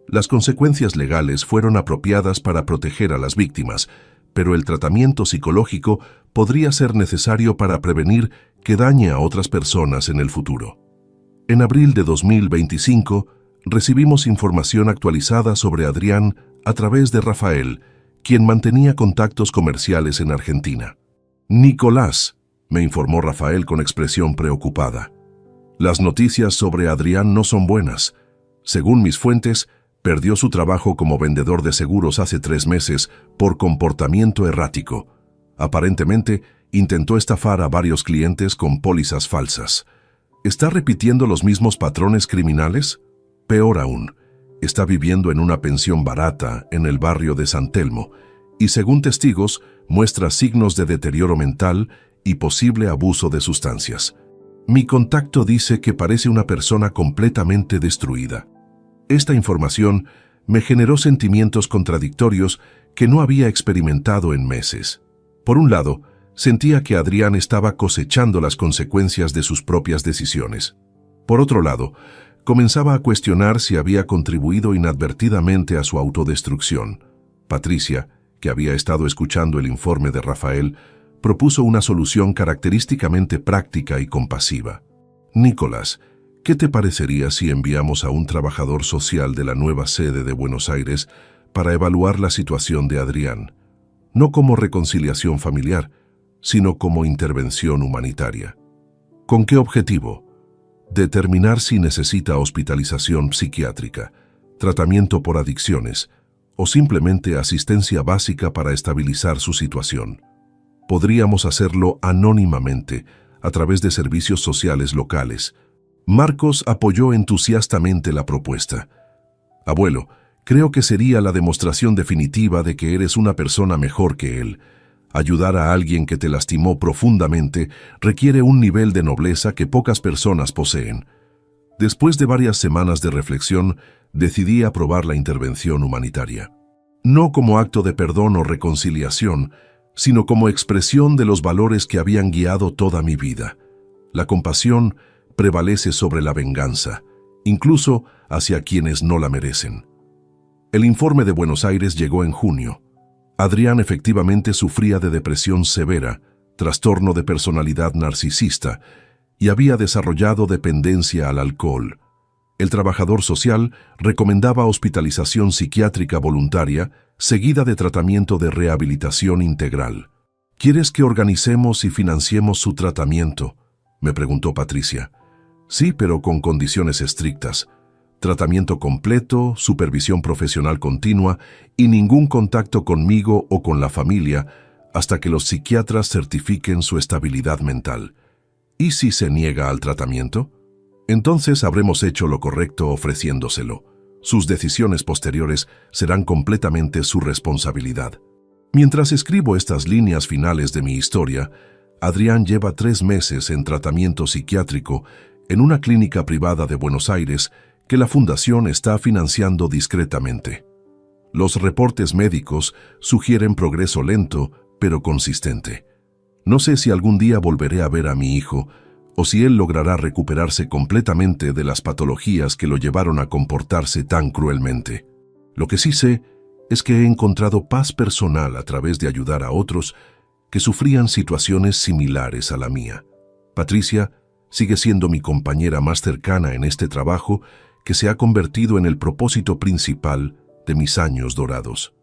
Las consecuencias legales fueron apropiadas para proteger a las víctimas, pero el tratamiento psicológico podría ser necesario para prevenir que dañe a otras personas en el futuro. En abril de 2025, recibimos información actualizada sobre Adrián a través de Rafael, quien mantenía contactos comerciales en Argentina. Nicolás, me informó Rafael con expresión preocupada. Las noticias sobre Adrián no son buenas. Según mis fuentes, perdió su trabajo como vendedor de seguros hace 3 meses por comportamiento errático. Aparentemente, intentó estafar a varios clientes con pólizas falsas. ¿Está repitiendo los mismos patrones criminales? Peor aún, está viviendo en una pensión barata en el barrio de San Telmo y, según testigos, muestra signos de deterioro mental y posible abuso de sustancias. Mi contacto dice que parece una persona completamente destruida. Esta información me generó sentimientos contradictorios que no había experimentado en meses. Por un lado, sentía que Adrián estaba cosechando las consecuencias de sus propias decisiones. Por otro lado, comenzaba a cuestionar si había contribuido inadvertidamente a su autodestrucción. Patricia, que había estado escuchando el informe de Rafael, propuso una solución característicamente práctica y compasiva. Nicolás, ¿qué te parecería si enviamos a un trabajador social de la nueva sede de Buenos Aires para evaluar la situación de Adrián? No como reconciliación familiar, sino como intervención humanitaria. ¿Con qué objetivo? Determinar si necesita hospitalización psiquiátrica, tratamiento por adicciones o simplemente asistencia básica para estabilizar su situación. Podríamos hacerlo anónimamente, a través de servicios sociales locales. Marcos apoyó entusiastamente la propuesta. Abuelo, creo que sería la demostración definitiva de que eres una persona mejor que él. Ayudar a alguien que te lastimó profundamente requiere un nivel de nobleza que pocas personas poseen. Después de varias semanas de reflexión, decidí aprobar la intervención humanitaria. No como acto de perdón o reconciliación, sino como expresión de los valores que habían guiado toda mi vida. La compasión prevalece sobre la venganza, incluso hacia quienes no la merecen. El informe de Buenos Aires llegó en junio. Adrián efectivamente sufría de depresión severa, trastorno de personalidad narcisista y había desarrollado dependencia al alcohol. El trabajador social recomendaba hospitalización psiquiátrica voluntaria seguida de tratamiento de rehabilitación integral. ¿Quieres que organicemos y financiemos su tratamiento?, me preguntó Patricia. Sí, pero con condiciones estrictas. Tratamiento completo, supervisión profesional continua y ningún contacto conmigo o con la familia hasta que los psiquiatras certifiquen su estabilidad mental. ¿Y si se niega al tratamiento? Entonces habremos hecho lo correcto ofreciéndoselo. Sus decisiones posteriores serán completamente su responsabilidad. Mientras escribo estas líneas finales de mi historia, Adrián lleva 3 meses en tratamiento psiquiátrico en una clínica privada de Buenos Aires que la Fundación está financiando discretamente. Los reportes médicos sugieren progreso lento, pero consistente. No sé si algún día volveré a ver a mi hijo, o si él logrará recuperarse completamente de las patologías que lo llevaron a comportarse tan cruelmente. Lo que sí sé es que he encontrado paz personal a través de ayudar a otros que sufrían situaciones similares a la mía. Patricia sigue siendo mi compañera más cercana en este trabajo que se ha convertido en el propósito principal de mis años dorados.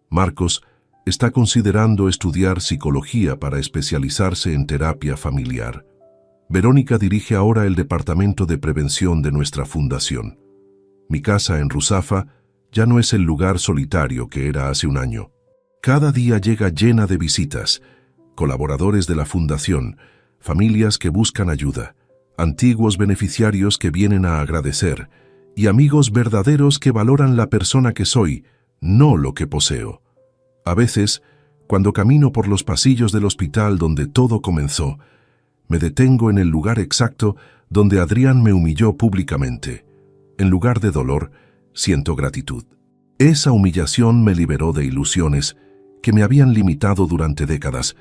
Marcos está considerando estudiar psicología para especializarse en terapia familiar. Verónica dirige ahora el departamento de prevención de nuestra fundación. Mi casa en Ruzafa ya no es el lugar solitario que era hace un año. Cada día llega llena de visitas, colaboradores de la fundación, familias que buscan ayuda, antiguos beneficiarios que vienen a agradecer y amigos verdaderos que valoran la persona que soy, no lo que poseo. A veces, cuando camino por los pasillos del hospital donde todo comenzó, me detengo en el lugar exacto donde Adrián me humilló públicamente. En lugar de dolor, siento gratitud. Esa humillación me liberó de ilusiones que me habían limitado durante décadas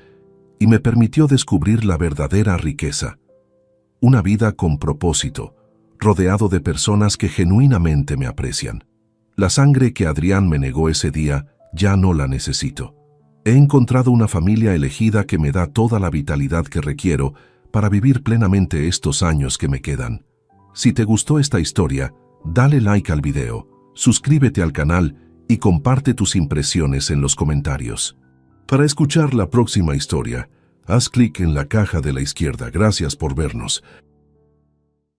y me permitió descubrir la verdadera riqueza. Una vida con propósito, rodeado de personas que genuinamente me aprecian. La sangre que Adrián me negó ese día ya no la necesito. He encontrado una familia elegida que me da toda la vitalidad que requiero para vivir plenamente estos años que me quedan. Si te gustó esta historia, dale like al video, suscríbete al canal y comparte tus impresiones en los comentarios. Para escuchar la próxima historia, haz clic en la caja de la izquierda. Gracias por vernos.